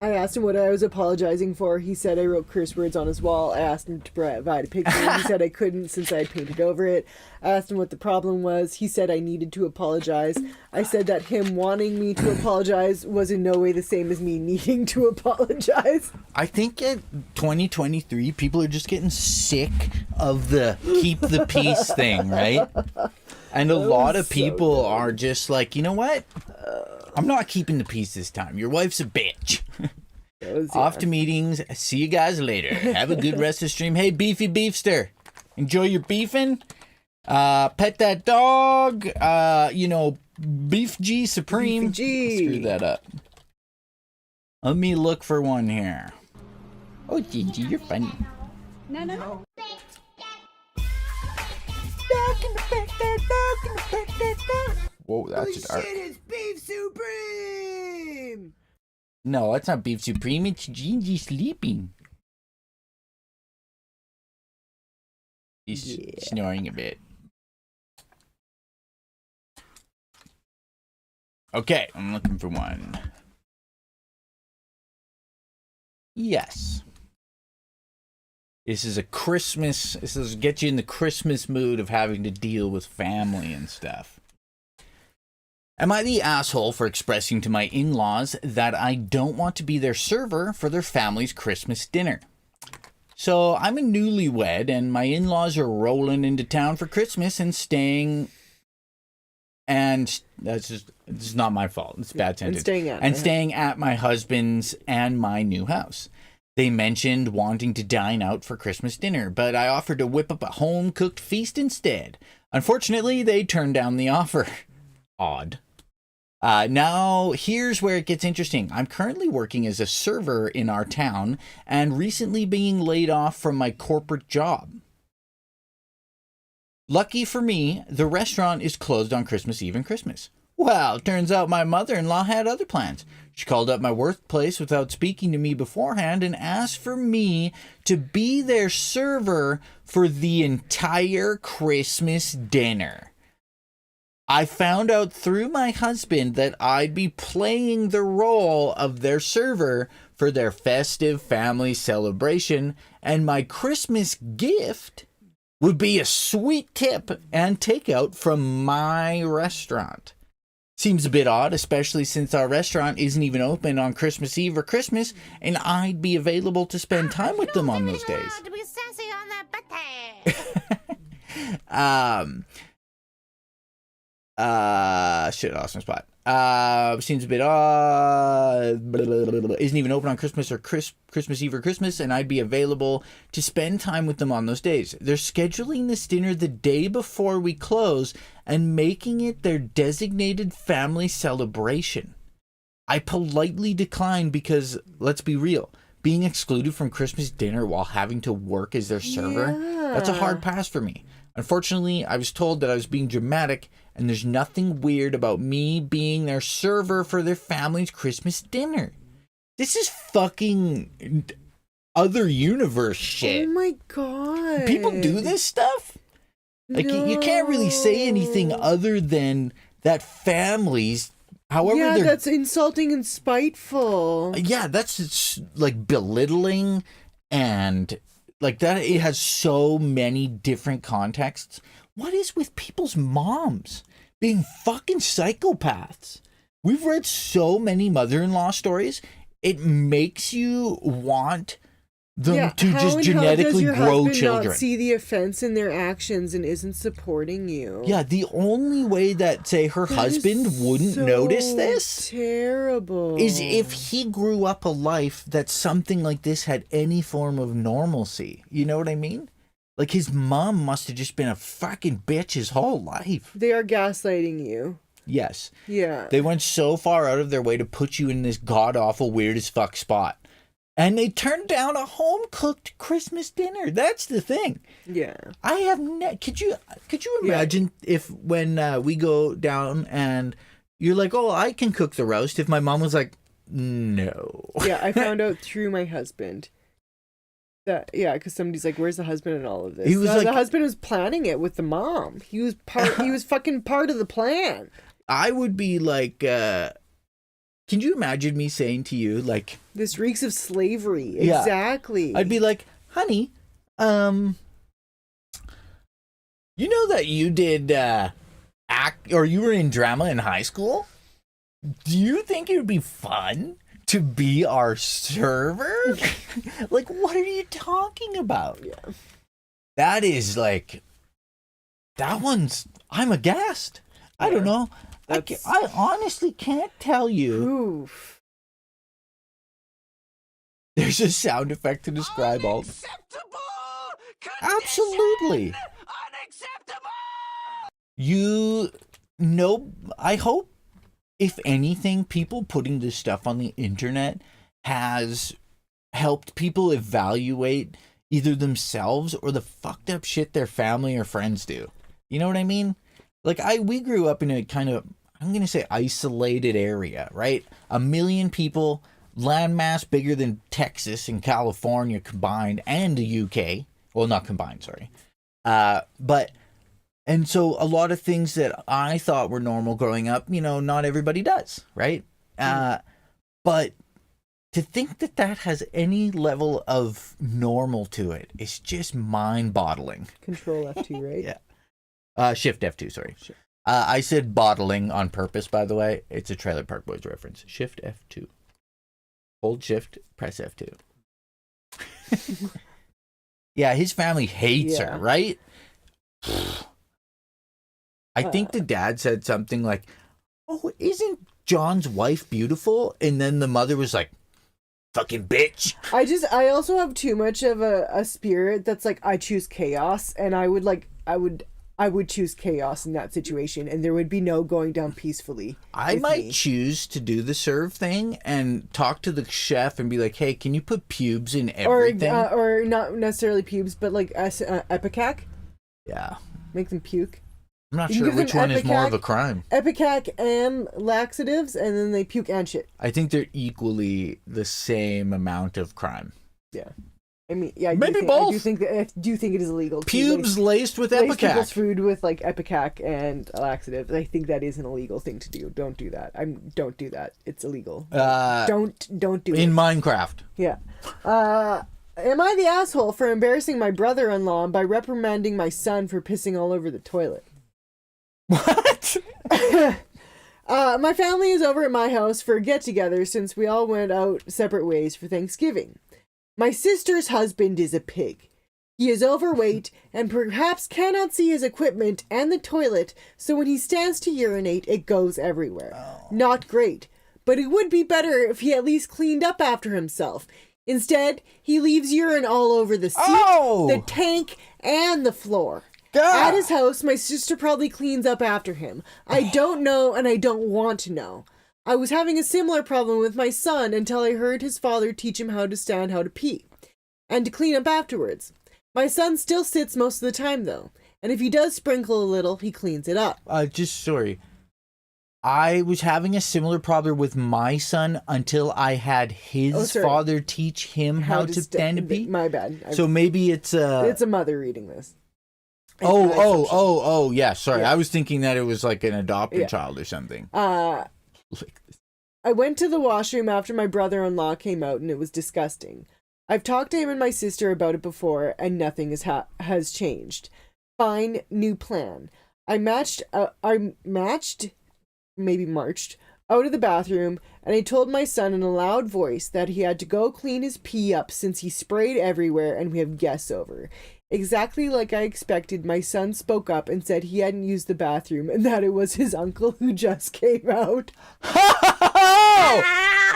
I asked him what I was apologizing for. He said I wrote curse words on his wall. I asked him to provide a picture. He said I couldn't since I had painted over it. I asked him what the problem was. He said I needed to apologize. I said that him wanting me to apologize was in no way the same as me needing to apologize. I think at 2023, people are just getting sick of the keep the peace thing, right? And a lot of people are just like, you know what? I'm not keeping the peace this time. Your wife's a bitch. Off to meetings. See you guys later. Have a good rest of the stream. Hey, Beefy Beefster. Enjoy your beefing. Pet that dog. Beef G Supreme. Beefy G. Screw that up. Let me look for one here. Oh, Jinjee, you're funny. No. Whoa, that's dark. Shit, it's Beef Supreme! No, that's not Beef Supreme. It's Jinjee sleeping. He's snoring a bit. Okay, I'm looking for one. Yes. This is get you in the Christmas mood of having to deal with family and stuff. Am I the asshole for expressing to my in-laws that I don't want to be their server for their family's Christmas dinner? So I'm a newlywed and my in-laws are rolling into town for Christmas and staying, and it's not my fault. It's a bad sentence. Staying at my husband's and my new house. They mentioned wanting to dine out for Christmas dinner, but I offered to whip up a home-cooked feast instead. Unfortunately, they turned down the offer. Odd. Now, here's where it gets interesting. I'm currently working as a server in our town and recently being laid off from my corporate job. Lucky for me, the restaurant is closed on Christmas Eve and Christmas. Well, turns out my mother-in-law had other plans. She called up my workplace without speaking to me beforehand and asked for me to be their server for the entire Christmas dinner. I found out through my husband that I'd be playing the role of their server for their festive family celebration, and my Christmas gift would be a sweet tip and takeout from my restaurant. Seems a bit odd, especially since our restaurant isn't even open on Christmas Eve or Christmas, and I'd be available to spend time with them on those days. To be sassy on that birthday. Shit, I lost my spot. Seems a bit odd. Isn't even open on Christmas or Christmas Eve or Christmas, and I'd be available to spend time with them on those days. They're scheduling this dinner the day before we close and making it their designated family celebration. I politely declined because, let's be real, being excluded from Christmas dinner while having to work as their server, that's a hard pass for me. Unfortunately, I was told that I was being dramatic, and there's nothing weird about me being their server for their family's Christmas dinner. This is fucking other universe shit. Oh my god. People do this stuff? Like, you can't really say anything other than that families, however they're... that's insulting and spiteful. Yeah, that's like belittling and... like that, it has so many different contexts. What is with people's moms being fucking psychopaths? We've read so many mother-in-law stories. It makes you want them to just genetically grow children. Not see the offense in their actions and isn't supporting you. Yeah, the only way that, say, her husband wouldn't notice this terrible is if he grew up a life that something like this had any form of normalcy. You know what I mean? Like, his mom must have just been a fucking bitch his whole life. They are gaslighting you. Yes. Yeah. They went so far out of their way to put you in this god-awful, weird as fuck spot. And they turned down a home-cooked Christmas dinner. That's the thing. Yeah. I have could you imagine if when we go down and you're like, oh, I can cook the roast, if my mom was like, no. Yeah, I found out through my husband. That, yeah, because somebody's like, where's the husband in all of this? The husband was planning it with the mom. He was fucking part of the plan. I would be like, can you imagine me saying to you, like, This reeks of slavery. Yeah. Exactly. I'd be like, honey, you know that you did act, or you were in drama in high school? Do you think it would be fun to be our server? Like, what are you talking about? Yeah. That is like, that one's, I'm aghast. I don't know. I honestly can't tell you. Oof. There's a sound effect to describe all. Absolutely. Unacceptable! You know, I hope, if anything, people putting this stuff on the internet has helped people evaluate either themselves or the fucked up shit their family or friends do. You know what I mean? Like, we grew up in a kind of, I'm going to say, isolated area, right? 1 million people, landmass bigger than Texas and California combined, and the UK. Well, not combined, sorry. And so a lot of things that I thought were normal growing up, you know, not everybody does, right? But to think that that has any level of normal to it is just mind-boggling. Control F2, right? Yeah. Shift F2, sorry. Sure. I said bottling on purpose, by the way. It's a Trailer Park Boys reference. Shift F2. Hold Shift, press F2. Yeah, his family hates her, right? I think the dad said something like, "Oh, isn't John's wife beautiful?" And then the mother was like, "Fucking bitch." I also have too much of a spirit that's like, I choose chaos, and I would choose chaos in that situation, and there would be no going down peacefully. I might choose to do the serve thing and talk to the chef and be like, "Hey, can you put pubes in everything?" Or not necessarily pubes, but like Epicac. Yeah. Make them puke. I'm not You can sure give which them one is more of Epicac- a crime. Epicac and laxatives, and then they puke and shit. I think they're equally the same amount of crime. Yeah. I mean, yeah, Maybe I both. do think it is illegal. Pubes laced with lace people's Epicac. food with like Epicac and laxatives. I think that is an illegal thing to do. Don't do that. Don't do that. It's illegal. Don't do it. In Minecraft. Yeah. Am I the asshole for embarrassing my brother-in-law by reprimanding my son for pissing all over the toilet? What? My family is over at my house for a get-together since we all went out separate ways for Thanksgiving. My sister's husband is a pig. He is overweight and perhaps cannot see his equipment and the toilet, so when he stands to urinate, it goes everywhere. Not great, but it would be better if he at least cleaned up after himself. Instead, he leaves urine all over the seat, the tank, and the floor. God. At his house, my sister probably cleans up after him. I don't know, and I don't want to know. I was having a similar problem with my son until I heard his father teach him how to stand, how to pee, and to clean up afterwards. My son still sits most of the time, though, and if he does sprinkle a little, he cleans it up. Sorry. I was having a similar problem with my son until I had his father teach him how to stand and pee. My bad. So maybe it's a mother reading this. Yeah, sorry. Yeah. I was thinking that it was like an adopted child or something. I went to the washroom after my brother-in-law came out, and it was disgusting. I've talked to him and my sister about it before, and nothing has changed. Fine, new plan. I marched out of the bathroom, and I told my son in a loud voice that he had to go clean his pee up since he sprayed everywhere and we have guests over. Exactly like I expected, my son spoke up and said he hadn't used the bathroom and that it was his uncle who just came out.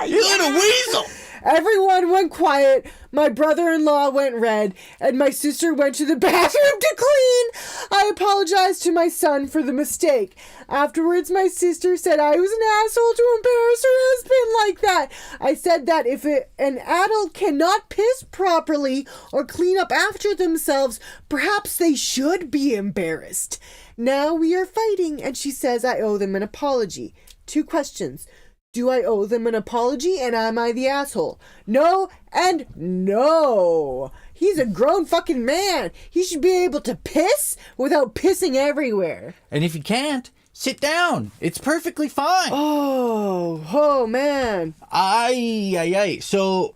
You little weasel! Everyone went quiet, my brother-in-law went red, and my sister went to the bathroom to clean. I apologized to my son for the mistake. Afterwards, my sister said I was an asshole to embarrass her husband like that. I said that if an adult cannot piss properly or clean up after themselves, perhaps they should be embarrassed. Now we are fighting, and she says I owe them an apology. 2 questions. Do I owe them an apology, and am I the asshole? No and no. He's a grown fucking man. He should be able to piss without pissing everywhere. And if you can't, sit down. It's perfectly fine. Oh man. Aye. So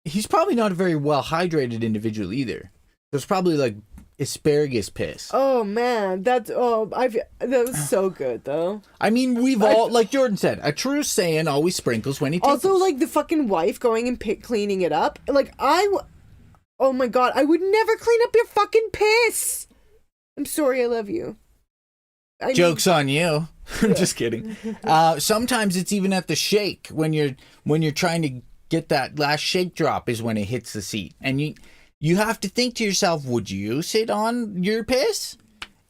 he's probably not a very well hydrated individual either. There's probably like asparagus piss. Oh man, that was so good though. I mean, we've all, like Jordan said, a true Saiyan always sprinkles when he tickles. Also, like the fucking wife going and cleaning it up. Like oh my god, I would never clean up your fucking piss. I'm sorry, I love you. Joke's on you. I'm just kidding. Sometimes it's even at the shake when you're trying to get that last shake drop is when it hits the seat, and you have to think to yourself, would you sit on your piss?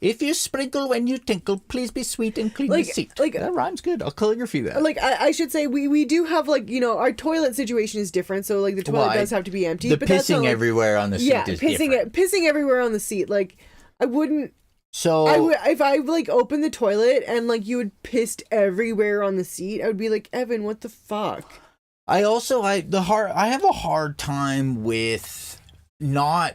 If you sprinkle when you tinkle, please be sweet and clean the seat. Like, that rhymes good. I'll calligraphy that. Like I should say we do have like, you know, our toilet situation is different, so like the toilet does have to be empty. The but pissing that's not, like, everywhere on the seat is different. Pissing everywhere on the seat. Like I wouldn't. So if I like opened the toilet and like you had pissed everywhere on the seat, I would be like, Evan, what the fuck? I have a hard time with not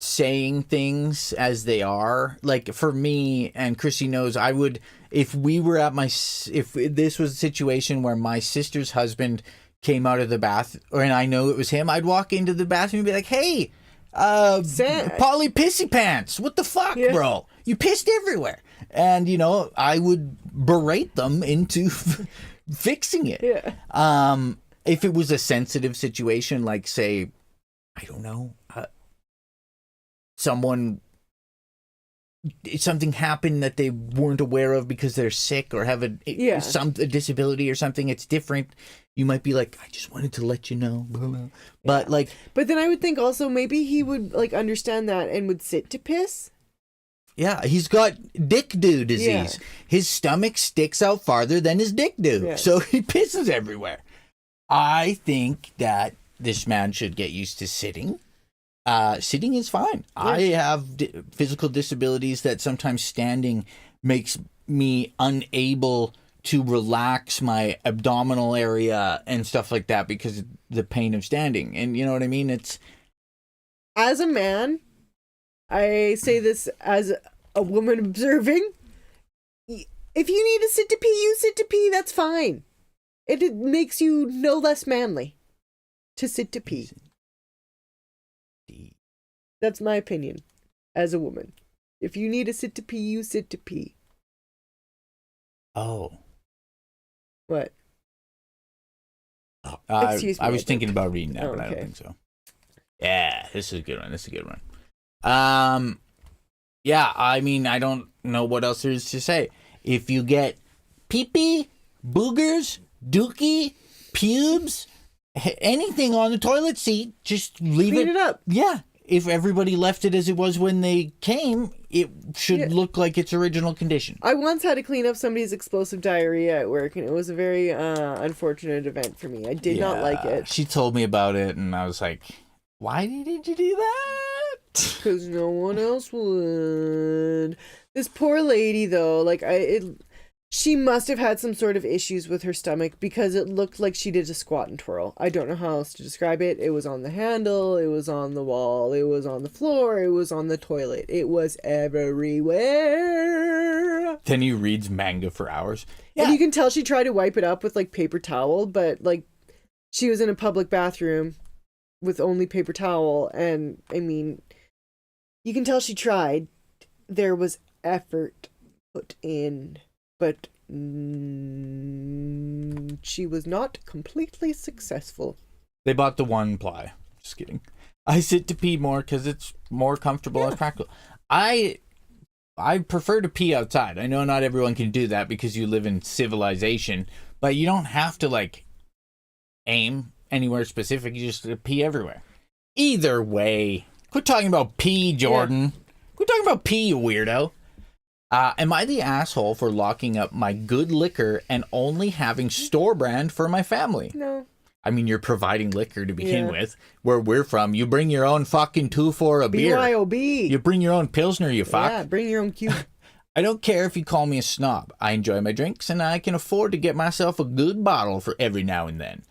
saying things as they are. Like for me, and Krissy knows, I would, if this was a situation where my sister's husband came out of the bath, and I know it was him, I'd walk into the bathroom and be like, hey, Polly Pissy Pants, what the fuck, bro? You pissed everywhere. And, you know, I would berate them into fixing it. Yeah. If it was a sensitive situation, like, say, I don't know, something happened that they weren't aware of because they're sick or have a disability or something, it's different. You might be like, I just wanted to let you know. But but then I would think also maybe he would like understand that and would sit to piss. Yeah, he's got dick do disease. Yeah. His stomach sticks out farther than his dick do. Yeah. So he pisses everywhere. I think that this man should get used to sitting. Sitting is fine. Yeah. I have physical disabilities that sometimes standing makes me unable to relax my abdominal area and stuff like that because of the pain of standing. And you know what I mean? It's, as a man, I say this as a woman observing, if you need to sit to pee, you sit to pee, that's fine. It makes you no less manly to sit to pee. That's my opinion as a woman. If you need to sit to pee, you sit to pee. Oh. What? Excuse me. I was thinking about reading that, but I don't think so. Yeah, this is a good one. Yeah, I mean, I don't know what else there is to say. If you get pee-pee, boogers, dookie, pubes, anything on the toilet seat, just leave Clean it up. Yeah. If everybody left it as it was when they came, it should look like its original condition. I once had to clean up somebody's explosive diarrhea at work, and it was a very unfortunate event for me. I did not like it. She told me about it, and I was like, why did you do that? Because no one else would. This poor lady, though, she must have had some sort of issues with her stomach because it looked like she did a squat and twirl. I don't know how else to describe it. It was on the handle, it was on the wall, it was on the floor, it was on the toilet. It was everywhere. Then he reads manga for hours. Yeah. And you can tell she tried to wipe it up with like paper towel, but like she was in a public bathroom with only paper towel. And I mean, you can tell she tried. There was effort put in. But she was not completely successful. They bought the one ply. Just kidding. I sit to pee more because it's more comfortable and practical. I prefer to pee outside. I know not everyone can do that because you live in civilization, but you don't have to like aim anywhere specific. You just pee everywhere. Either way, quit talking about pee, Jordan. Quit talking about pee, you weirdo. Am I the asshole for locking up my good liquor and only having store brand for my family? No. I mean, you're providing liquor to begin with. Where we're from, you bring your own fucking 2 for a beer. BYOB. You bring your own Pilsner, you fuck. Yeah, bring your own cube. I don't care if you call me a snob. I enjoy my drinks, and I can afford to get myself a good bottle for every now and then.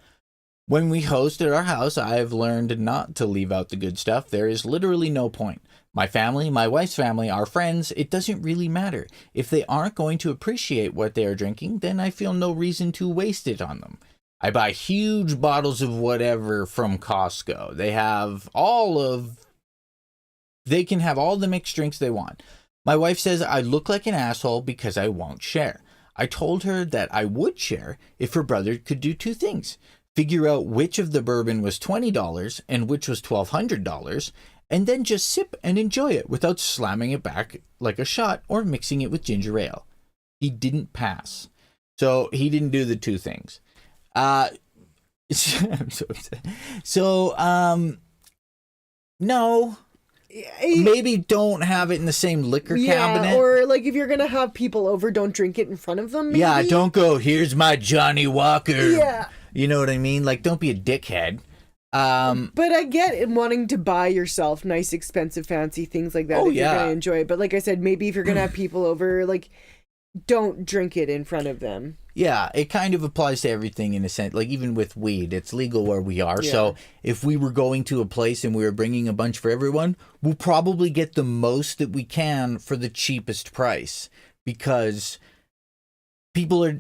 When we host at our house, I have learned not to leave out the good stuff. There is literally no point. My family, my wife's family, our friends, it doesn't really matter. If they aren't going to appreciate what they are drinking, then I feel no reason to waste it on them. I buy huge bottles of whatever from Costco. They can have all the mixed drinks they want. My wife says I look like an asshole because I won't share. I told her that I would share if her brother could do two things. Figure out which of the bourbon was $20 and which was $1,200, and then just sip and enjoy it without slamming it back like a shot or mixing it with ginger ale. He didn't pass. So he didn't do the two things. I'm so upset. So, no. Maybe don't have it in the same liquor cabinet. Or like if you're gonna have people over, don't drink it in front of them. Maybe? Yeah, don't go, here's my Johnny Walker. Yeah. You know what I mean? Like, don't be a dickhead. But I get it, wanting to buy yourself nice, expensive, fancy things like that if you're gonna enjoy it. But like I said, maybe if you're gonna have people over, like, don't drink it in front of them. Yeah, it kind of applies to everything in a sense. Like, even with weed, it's legal where we are. Yeah. So if we were going to a place and we were bringing a bunch for everyone, we'll probably get the most that we can for the cheapest price, because people are,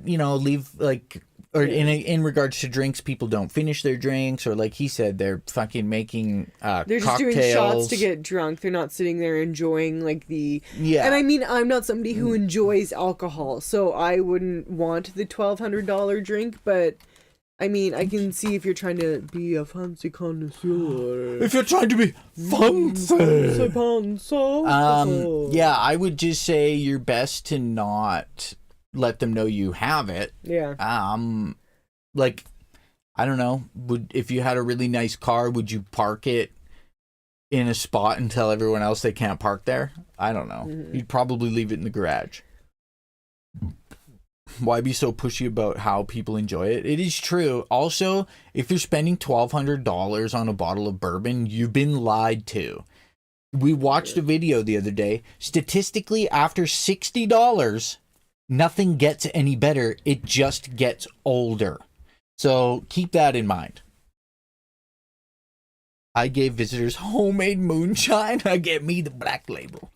in regards to drinks, people don't finish their drinks, or like he said, they're fucking making they're just cocktails. Doing shots to get drunk. They're not sitting there enjoying like the And I mean, I'm not somebody who enjoys alcohol, so I wouldn't want the $1,200 drink. But I mean, I can see if you're trying to be a fancy connoisseur. If you're trying to be fancy. Yeah, I would just say you're best to not let them know you have it. Yeah. Like, I don't know. If you had a really nice car, would you park it in a spot and tell everyone else they can't park there? I don't know. Mm-hmm. You'd probably leave it in the garage. Why be so pushy about how people enjoy it? It is true. Also, if you're spending $1,200 on a bottle of bourbon, you've been lied to. We watched a video the other day. Statistically, after $60, nothing gets any better. It just gets older. So keep that in mind. I gave visitors homemade moonshine. I get me the black label.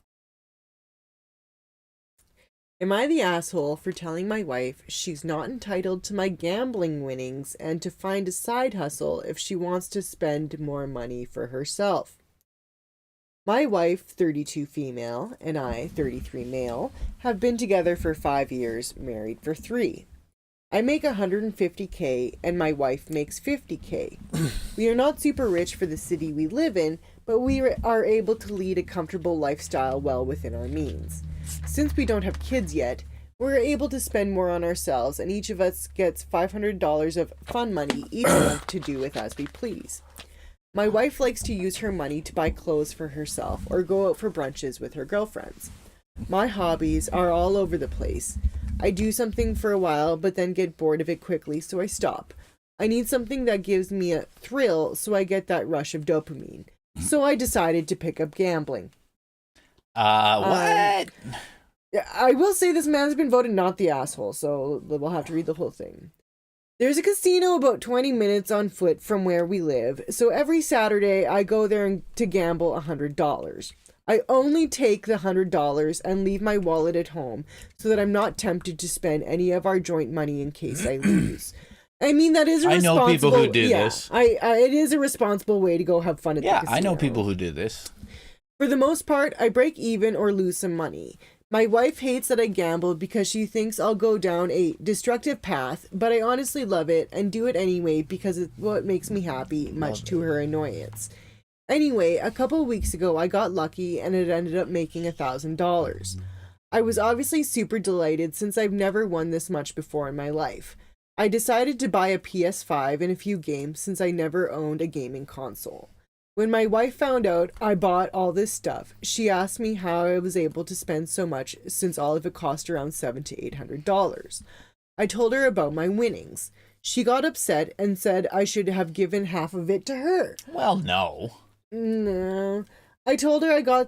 Am I the asshole for telling my wife she's not entitled to my gambling winnings and to find a side hustle if she wants to spend more money for herself? My wife, 32 female, and I, 33 male, have been together for 5 years, married for 3. I make $150K and my wife makes $50K. We are not super rich for the city we live in, but we are able to lead a comfortable lifestyle well within our means. Since we don't have kids yet, we're able to spend more on ourselves, and each of us gets $500 of fun money each month to do with as we please. My wife likes to use her money to buy clothes for herself or go out for brunches with her girlfriends. My hobbies are all over the place. I do something for a while, but then get bored of it quickly, so I stop. I need something that gives me a thrill, so I get that rush of dopamine. So I decided to pick up gambling. What? I will say this man's been voted not the asshole, so we'll have to read the whole thing. There's a casino about 20 minutes on foot from where we live, so every Saturday I go there to gamble $100. I only take the $100 and leave my wallet at home so that I'm not tempted to spend any of our joint money in case I lose. I mean, that is a responsible... I know people who do this. It is a responsible way to go have fun at the casino. Yeah, I know people who do this. For the most part, I break even or lose some money. My wife hates that I gamble because she thinks I'll go down a destructive path, but I honestly love it and do it anyway because it's what makes me happy, much to her annoyance. Anyway, a couple weeks ago, I got lucky and it ended up making $1,000. I was obviously super delighted since I've never won this much before in my life. I decided to buy a PS5 and a few games since I never owned a gaming console. When my wife found out I bought all this stuff, she asked me how I was able to spend so much since all of it cost around $700 to $800. I told her about my winnings. She got upset and said I should have given half of it to her. Well, no. No. I told her I got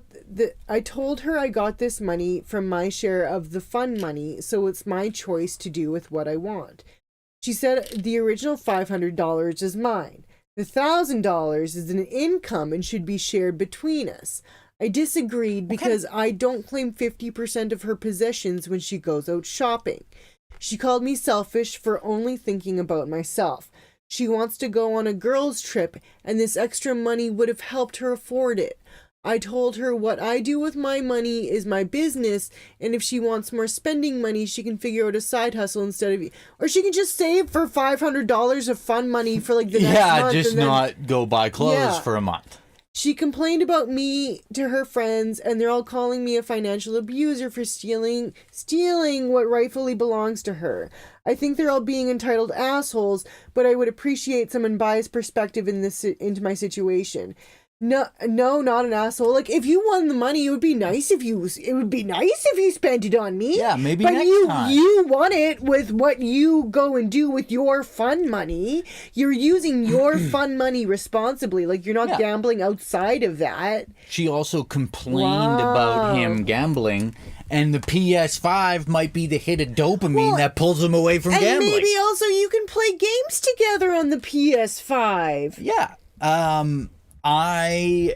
this money from my share of the fun money, so it's my choice to do with what I want. She said the original $500 is mine. The $1,000 is an income and should be shared between us. I disagreed because I don't claim 50% of her possessions when she goes out shopping. She called me selfish for only thinking about myself. She wants to go on a girls' trip, and this extra money would have helped her afford it. I told her what I do with my money is my business, and if she wants more spending money, she can figure out a side hustle instead of... Or she can just save for $500 of fun money for like the next month. Yeah, just not go buy clothes for a month. She complained about me to her friends, and they're all calling me a financial abuser for stealing what rightfully belongs to her. I think they're all being entitled assholes, but I would appreciate some unbiased perspective into my situation. No, not an asshole. Like, if you won the money, it would be nice if you spent it on me. Yeah, maybe but next time. You won it with what you go and do with your fun money. You're using your fun money responsibly. Like, you're not gambling outside of that. She also complained about him gambling, and the PS5 might be the hit of dopamine that pulls him away from gambling. And maybe also you can play games together on the PS5. Yeah. I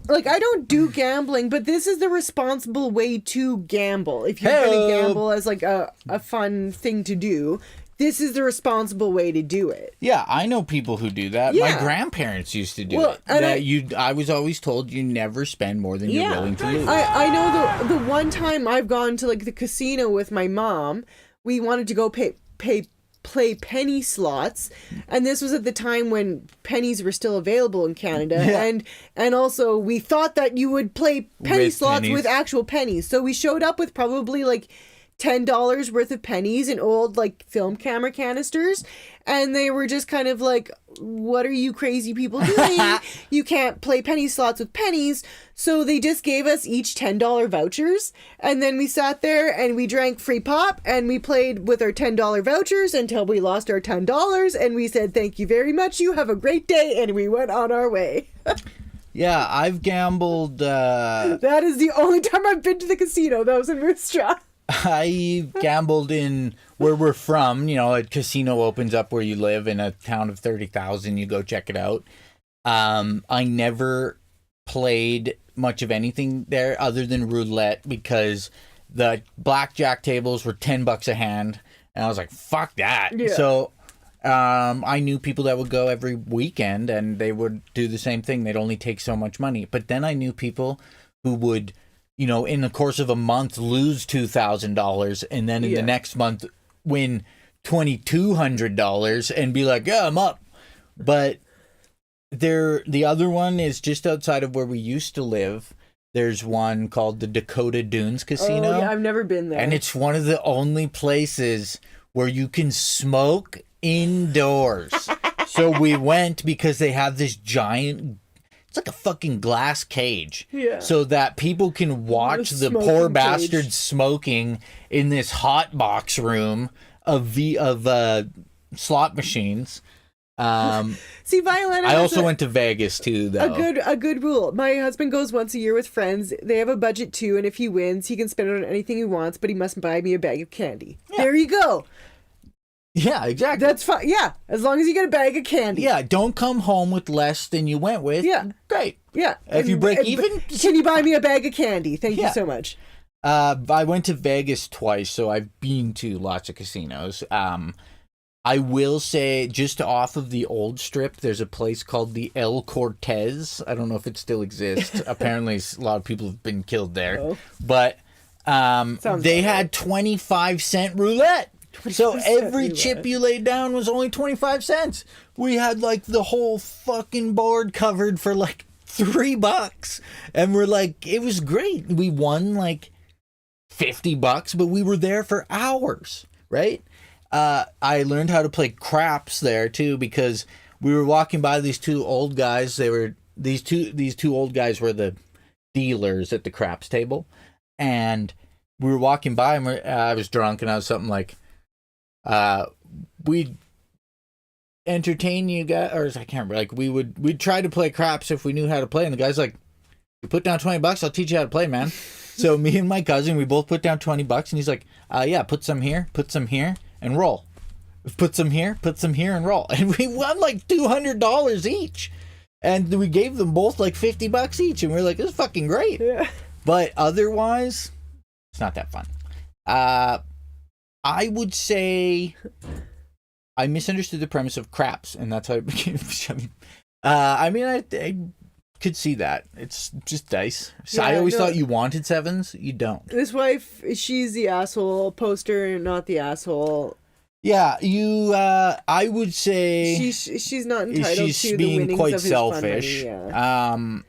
don't do gambling, but this is the responsible way to gamble. If you're going to gamble as like a fun thing to do, this is the responsible way to do it. Yeah, I know people who do that. Yeah. My grandparents used to do it. And I was always told you never spend more than you're willing to lose. I know the one time I've gone to like the casino with my mom, we wanted to go play penny slots, and this was at the time when pennies were still available in Canada, and also we thought that you would play penny slots with actual pennies, so we showed up with probably like $10 worth of pennies in old like film camera canisters, and they were just kind of like, what are you crazy people doing? You can't play penny slots with pennies. So they just gave us each $10 vouchers, and then we sat there and we drank free pop and we played with our $10 vouchers until we lost our $10, and we said thank you very much, you have a great day, and we went on our way. Yeah, I've gambled that is the only time I've been to the casino. That was in Moose Jaw. I gambled in where we're from. You know, a casino opens up where you live in a town of 30,000. You go check it out. I never played much of anything there other than roulette because the blackjack tables were $10 a hand. And I was like, fuck that. Yeah. So I knew people that would go every weekend and they would do the same thing. They'd only take so much money. But then I knew people who would, you know, in the course of a month, lose $2,000 and then in the next month win $2,200 and be like, yeah, I'm up. But the other one is just outside of where we used to live. There's one called the Dakota Dunes Casino. Oh, yeah, I've never been there. And it's one of the only places where you can smoke indoors. So we went because they have this giant... It's like a fucking glass cage. Yeah. So that people can watch the poor bastards smoking in this hot box room of slot machines. See, Violetta. I also went to Vegas too, though. A good rule. My husband goes once a year with friends. They have a budget too, and if he wins, he can spend it on anything he wants, but he must buy me a bag of candy. Yeah. There you go. Yeah, exactly. That's fine. Yeah, as long as you get a bag of candy. Yeah, don't come home with less than you went with. Yeah. Great. Yeah. If you break even... Can you buy me a bag of candy? Thank you so much. I went to Vegas twice, so I've been to lots of casinos. I will say, just off of the old strip, there's a place called the El Cortez. I don't know if it still exists. Apparently, a lot of people have been killed there. Oh. But they had 25-cent roulette. So every chip you laid down was only 25 cents. We had like the whole fucking board covered for like $3. And we're like, it was great. We won like $50, but we were there for hours, right? I learned how to play craps there too because we were walking by these two old guys. These two old guys were the dealers at the craps table. And we were walking by and I was drunk and I was something like, we'd entertain you guys, or I can't remember, like we'd try to play craps if we knew how to play, and the guy's like, you put down $20, I'll teach you how to play, man. So me and my cousin, we both put down $20, and he's like, yeah, put some here, and roll. Put some here, and roll. And we won like $200 each. And we gave them both like $50 each, and we are like, this is fucking great. Yeah. But otherwise, it's not that fun. I would say I misunderstood the premise of craps, and that's how it became. I mean, I could see that. It's just dice. So I always thought you wanted sevens. You don't. This wife, she's the asshole poster, not the asshole. Yeah, you. I would say she's not entitled she's to being the winnings quite of his selfish. fun money. Yeah.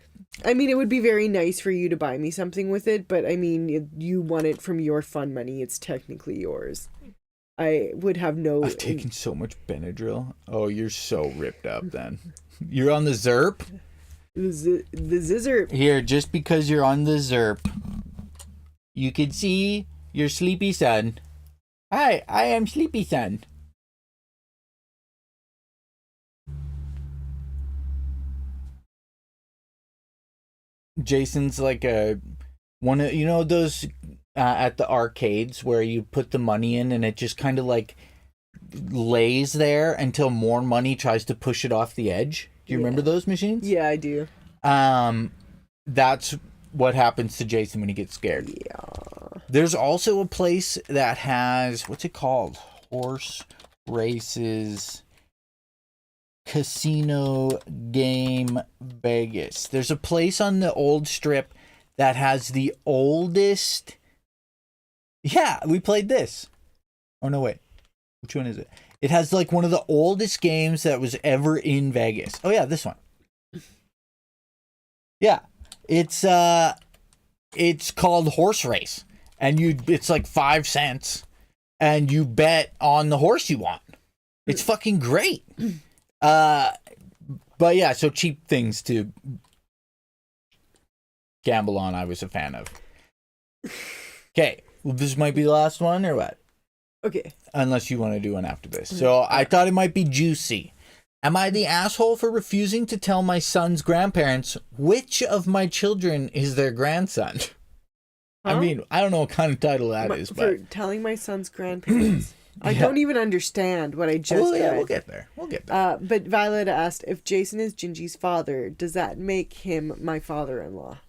I mean, it would be very nice for you to buy me something with it, but I mean, you want it from your fun money. It's technically yours. I would have no... I've taken so much Benadryl. Oh, you're so ripped up then. You're on the Zerp? The Zizzer. Here, just because you're on the Zerp, you can see your sleepy son. Hi, I am sleepy son. Jason's like one of, you know, those at the arcades where you put the money in and it just kind of like lays there until more money tries to push it off the edge. Do you remember those machines? Yeah, I do. That's what happens to Jason when he gets scared. Yeah. There's also a place that has, what's it called? Horse Races Casino Game Vegas. There's a place on the old strip that has the oldest. Yeah, we played this. Oh, no, wait. Which one is it? It has like one of the oldest games that was ever in Vegas. Oh, yeah, this one. Yeah. It's called Horse Race. And it's like 5 cents. And you bet on the horse you want. It's fucking great. But yeah, so cheap things to gamble on, I was a fan of. Okay, well, this might be the last one, or what? Okay. Unless you want to do one after this. So I thought it might be juicy. Am I the asshole for refusing to tell my son's grandparents which of my children is their grandson? Huh? I mean, I don't know what kind of title that is, but... For telling my son's grandparents... I don't even understand what I just read. Yeah, we'll get there. But Violet asked, if Jason is Jinjee's father, does that make him my father-in-law?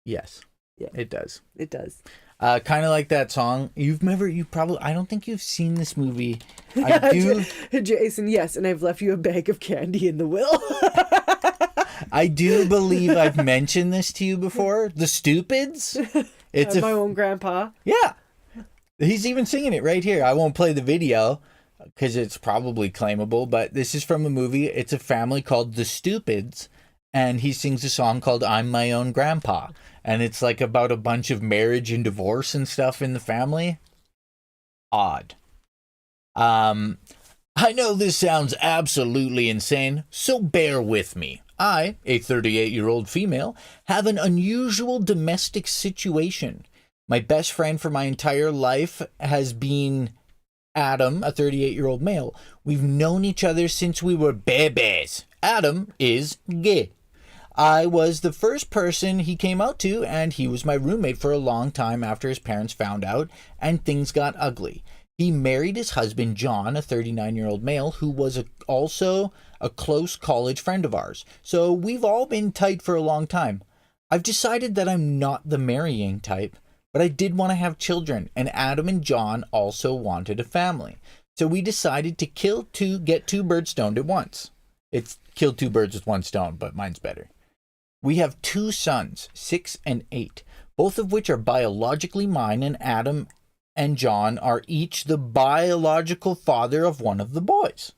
Yes. Yeah. It does. It does. Kind of like that song. I don't think you've seen this movie. I do. Jason, yes, and I've left you a bag of candy in the will. I do believe I've mentioned this to you before. The Stupids. It's my own grandpa. Yeah. He's even singing it right here. I won't play the video because it's probably claimable, but this is from a movie. It's a family called The Stupids, and he sings a song called I'm My Own Grandpa. And it's like about a bunch of marriage and divorce and stuff in the family. Odd. I know this sounds absolutely insane, so bear with me. I, a 38-year-old female, have an unusual domestic situation. My best friend for my entire life has been Adam, a 38-year-old male. We've known each other since we were babies. Adam is gay. I was the first person he came out to, and he was my roommate for a long time after his parents found out, and things got ugly. He married his husband, John, a 39-year-old male, who was also a close college friend of ours. So we've all been tight for a long time. I've decided that I'm not the marrying type, but I did want to have children, and Adam and John also wanted a family. So we decided to get two birds stoned at once. It's kill two birds with one stone, but mine's better. We have 2 sons, 6 and 8, both of which are biologically mine, and Adam and John are each the biological father of one of the boys.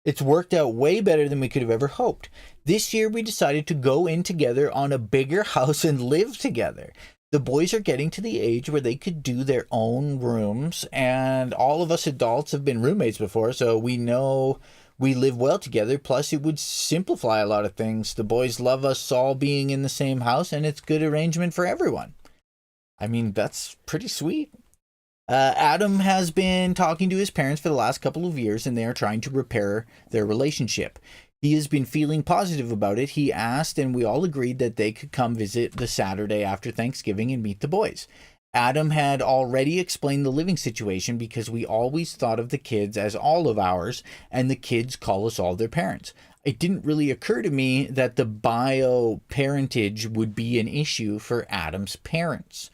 It's worked out way better than we could have ever hoped. This year we decided to go in together on a bigger house and live together. The boys are getting to the age where they could do their own rooms, and all of us adults have been roommates before, so we know we live well together. Plus, it would simplify a lot of things. The boys love us all being in the same house, and it's good arrangement for everyone. I mean, that's pretty sweet. Adam has been talking to his parents for the last couple of years, and they are trying to repair their relationship. He has been feeling positive about it. He asked, and we all agreed that they could come visit the Saturday after Thanksgiving and meet the boys. Adam had already explained the living situation because we always thought of the kids as all of ours, and the kids call us all their parents. it didn't really occur to me that the bio parentage would be an issue for Adam's parents.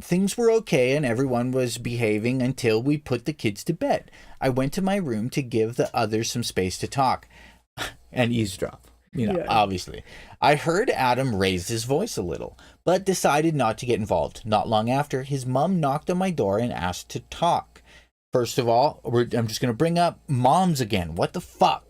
Things were okay and everyone was behaving until we put the kids to bed. I went to my room to give the others some space to talk and eavesdrop. Obviously. I heard Adam raise his voice a little, but decided not to get involved. Not long after, his mom knocked on my door and asked to talk. First of all, I'm just going to bring up moms again. What the fuck?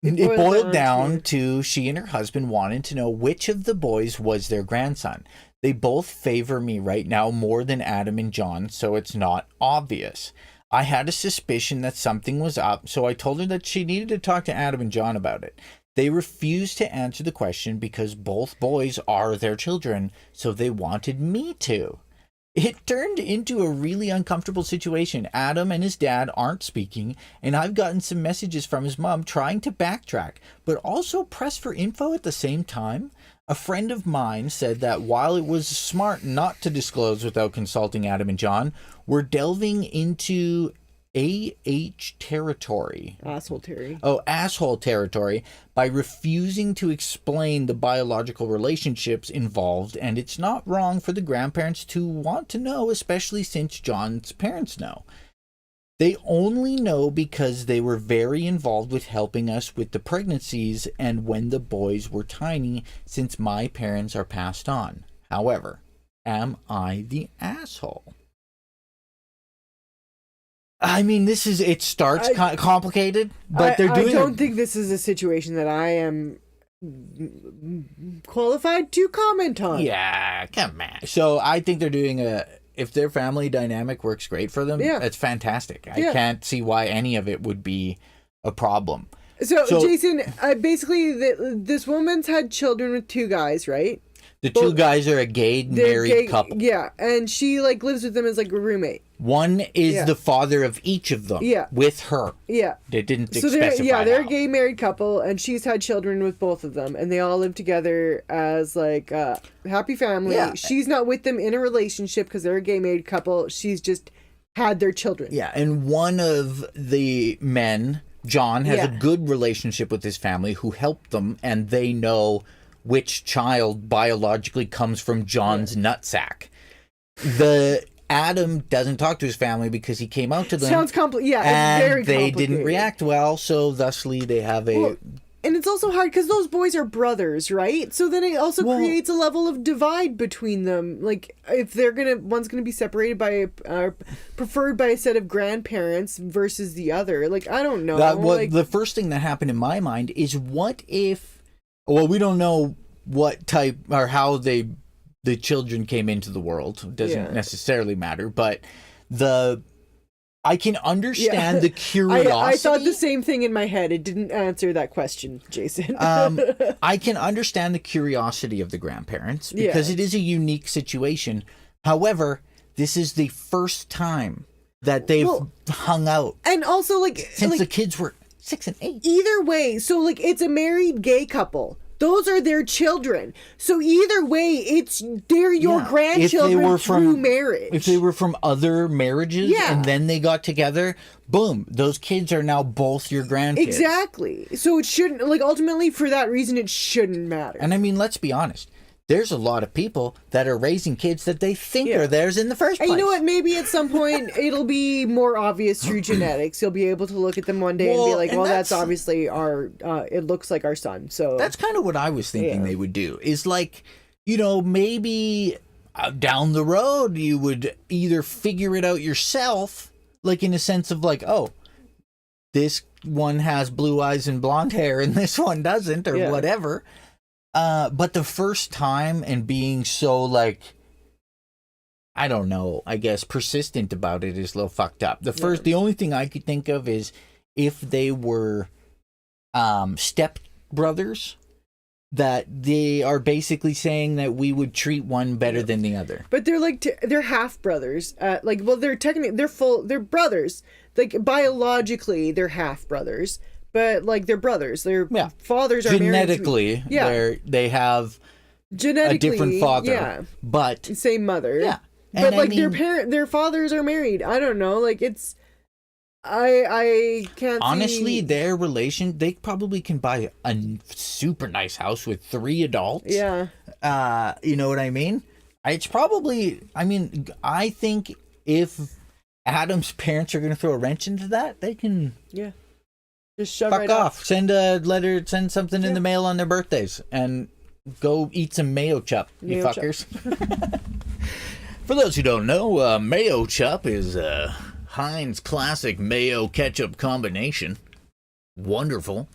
It boiled down to she and her husband wanted to know which of the boys was their grandson. They both favor me right now more than Adam and John, so it's not obvious. I had a suspicion that something was up, so I told her that she needed to talk to Adam and John about it. They refused to answer the question because both boys are their children, so they wanted me to. It turned into a really uncomfortable situation. Adam and his dad aren't speaking, and I've gotten some messages from his mom trying to backtrack, but also press for info at the same time. A friend of mine said that while it was smart not to disclose without consulting Adam and John, we're delving into territory. Asshole territory by refusing to explain the biological relationships involved, and it's not wrong for the grandparents to want to know, especially since John's parents know. They only know because they were very involved with helping us with the pregnancies and when the boys were tiny, since my parents are passed on. However, am I the asshole? I mean, it starts complicated, but they're doing. I don't think this is a situation that I am qualified to comment on. Yeah, come on. So I think they're doing if their family dynamic works great for them, that's fantastic. I can't see why any of it would be a problem. So Jason, basically, this woman's had children with two guys, right? The two guys are a gay married couple. Yeah, and she lives with them as a roommate. One is the father of each of them. Yeah. With her. Yeah. They didn't specify. They're a gay married couple, and she's had children with both of them, and they all live together as a happy family. Yeah. She's not with them in a relationship because they're a gay married couple. She's just had their children. Yeah, and one of the men, John, has a good relationship with his family who helped them, and they know which child biologically comes from John's nutsack. The Adam doesn't talk to his family because he came out to them. Sounds complicated. Yeah, and it's very they complicated. didn't react well, so thusly they have and it's also hard because those boys are brothers, right? So then it also creates a level of divide between them. If one's gonna be separated by preferred by a set of grandparents versus the other. I don't know. The first thing that happened in my mind is what if. Well, we don't know what type or how the children came into the world. It doesn't necessarily matter, but I can understand the curiosity. I thought the same thing in my head. It didn't answer that question, Jason. I can understand the curiosity of the grandparents because it is a unique situation. However, this is the first time that they've hung out. And also, since the kids were 6 and 8. Either way, so it's a married gay couple. Those are their children. So either way, they're your grandchildren through marriage. If they were from other marriages and then they got together, boom, those kids are now both your grandkids. Exactly. So it shouldn't, ultimately for that reason, it shouldn't matter. And I mean, let's be honest. There's a lot of people that are raising kids that they think are theirs in the first place. And you know what? Maybe at some point it'll be more obvious through genetics. You'll be able to look at them one day and be like, well, that's obviously it looks like our son. So that's kind of what I was thinking they would do. Is maybe down the road you would either figure it out yourself, in a sense of this one has blue eyes and blonde hair and this one doesn't, or whatever. But the first time and being so I don't know, I guess persistent about it is a little fucked up. The only thing I could think of is if they were step brothers, that they are basically saying that we would treat one better than the other. But they're they're half brothers. They're technically they're brothers. Biologically they're half brothers. But they're brothers. Their fathers are genetically. They have a different father, but same mother. Yeah, but their fathers are married. I don't know. I can't Honestly, see... their relation, they probably can buy a super nice house with 3 adults. Yeah. You know what I mean? It's probably, I mean, I think if Adam's parents are going to throw a wrench into that, they can Just shove fuck right off. Send a letter, send something in Yeah. the mail on their birthdays, and go eat some mayo chup, you Mayo chup. fuckers. For those who don't know, mayo chup is Heinz classic mayo ketchup combination. Wonderful.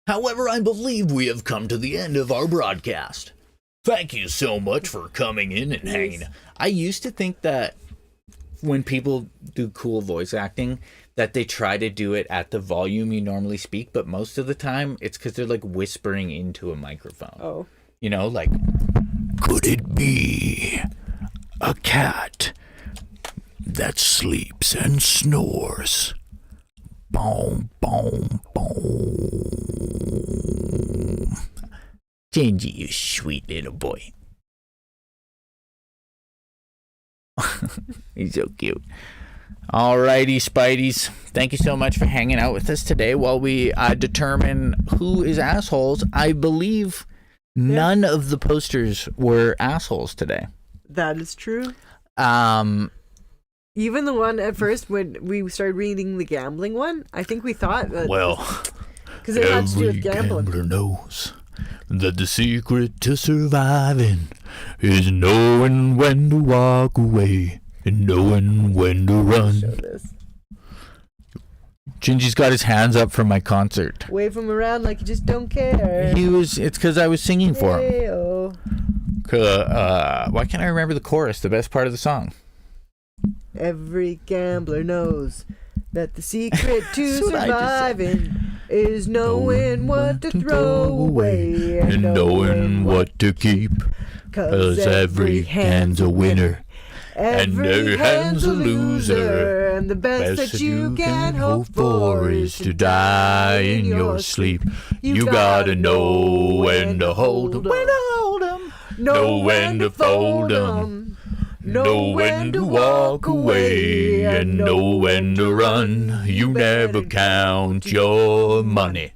However, I believe we have come to the end of our broadcast. Thank you so much for coming in and hanging. I used to think that when people do cool voice acting, that they try to do it at the volume you normally speak, but most of the time it's because they're like whispering into a microphone. Oh. You know, like, could it be a cat that sleeps and snores? Boom, boom, boom. Jinjee, you sweet little boy. He's so cute. Alrighty, Spideys. Thank you so much for hanging out with us today while we determine who is assholes. I believe none of the posters were assholes today. That is true. Um, Even the one at first when we started reading the gambling one, I think we thought that... Well, because it had to do with gambling. gambler knows that the secret to surviving is knowing when to walk away and knowing when to Show run. this. Jinjee's got his hands up for my concert. Wave him around like you just don't care. It's because I was singing for him. Hey-oh. Why can't I remember the chorus, the best part of the song? Every gambler knows that the secret to That's what I just said. surviving is knowing what to throw away and knowing what to keep. 'Cause every hand's a winner. And every hand's a loser. And the best that you can hope for is to die in your sleep. You gotta know when to hold 'em. When to hold 'em. Know when to fold 'em. Know when to walk away and know when to run. You never count your money.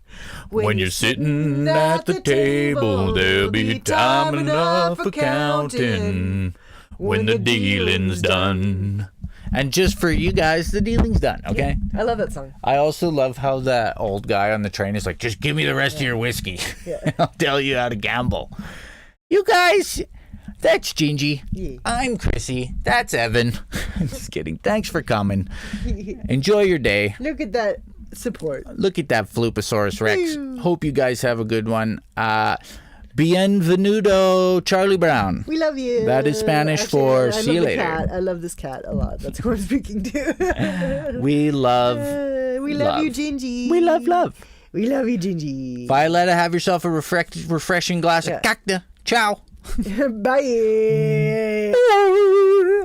When you're sitting at the table, there'll be time enough for counting when the dealing's done. And just for you guys, the dealing's done, okay? I love that song. I also love how that old guy on the train is like, just give me the rest of your whiskey. Yeah. I'll tell you how to gamble. You guys, that's Jinjee. Yeah. I'm Krissy. That's Evan. Just kidding. Thanks for coming. Enjoy your day. Look at that support. Look at that Fluposaurus Rex. Ew. Hope you guys have a good one. Bienvenido, Charlie Brown. We love you. That is Spanish for I see you love the later. Cat. I love this cat a lot. That's who I'm speaking to. We love we love you, Jinjee. We love love. We love you, Jinjee. Violetta, have yourself a refreshing glass of cacta. Ciao. Bye.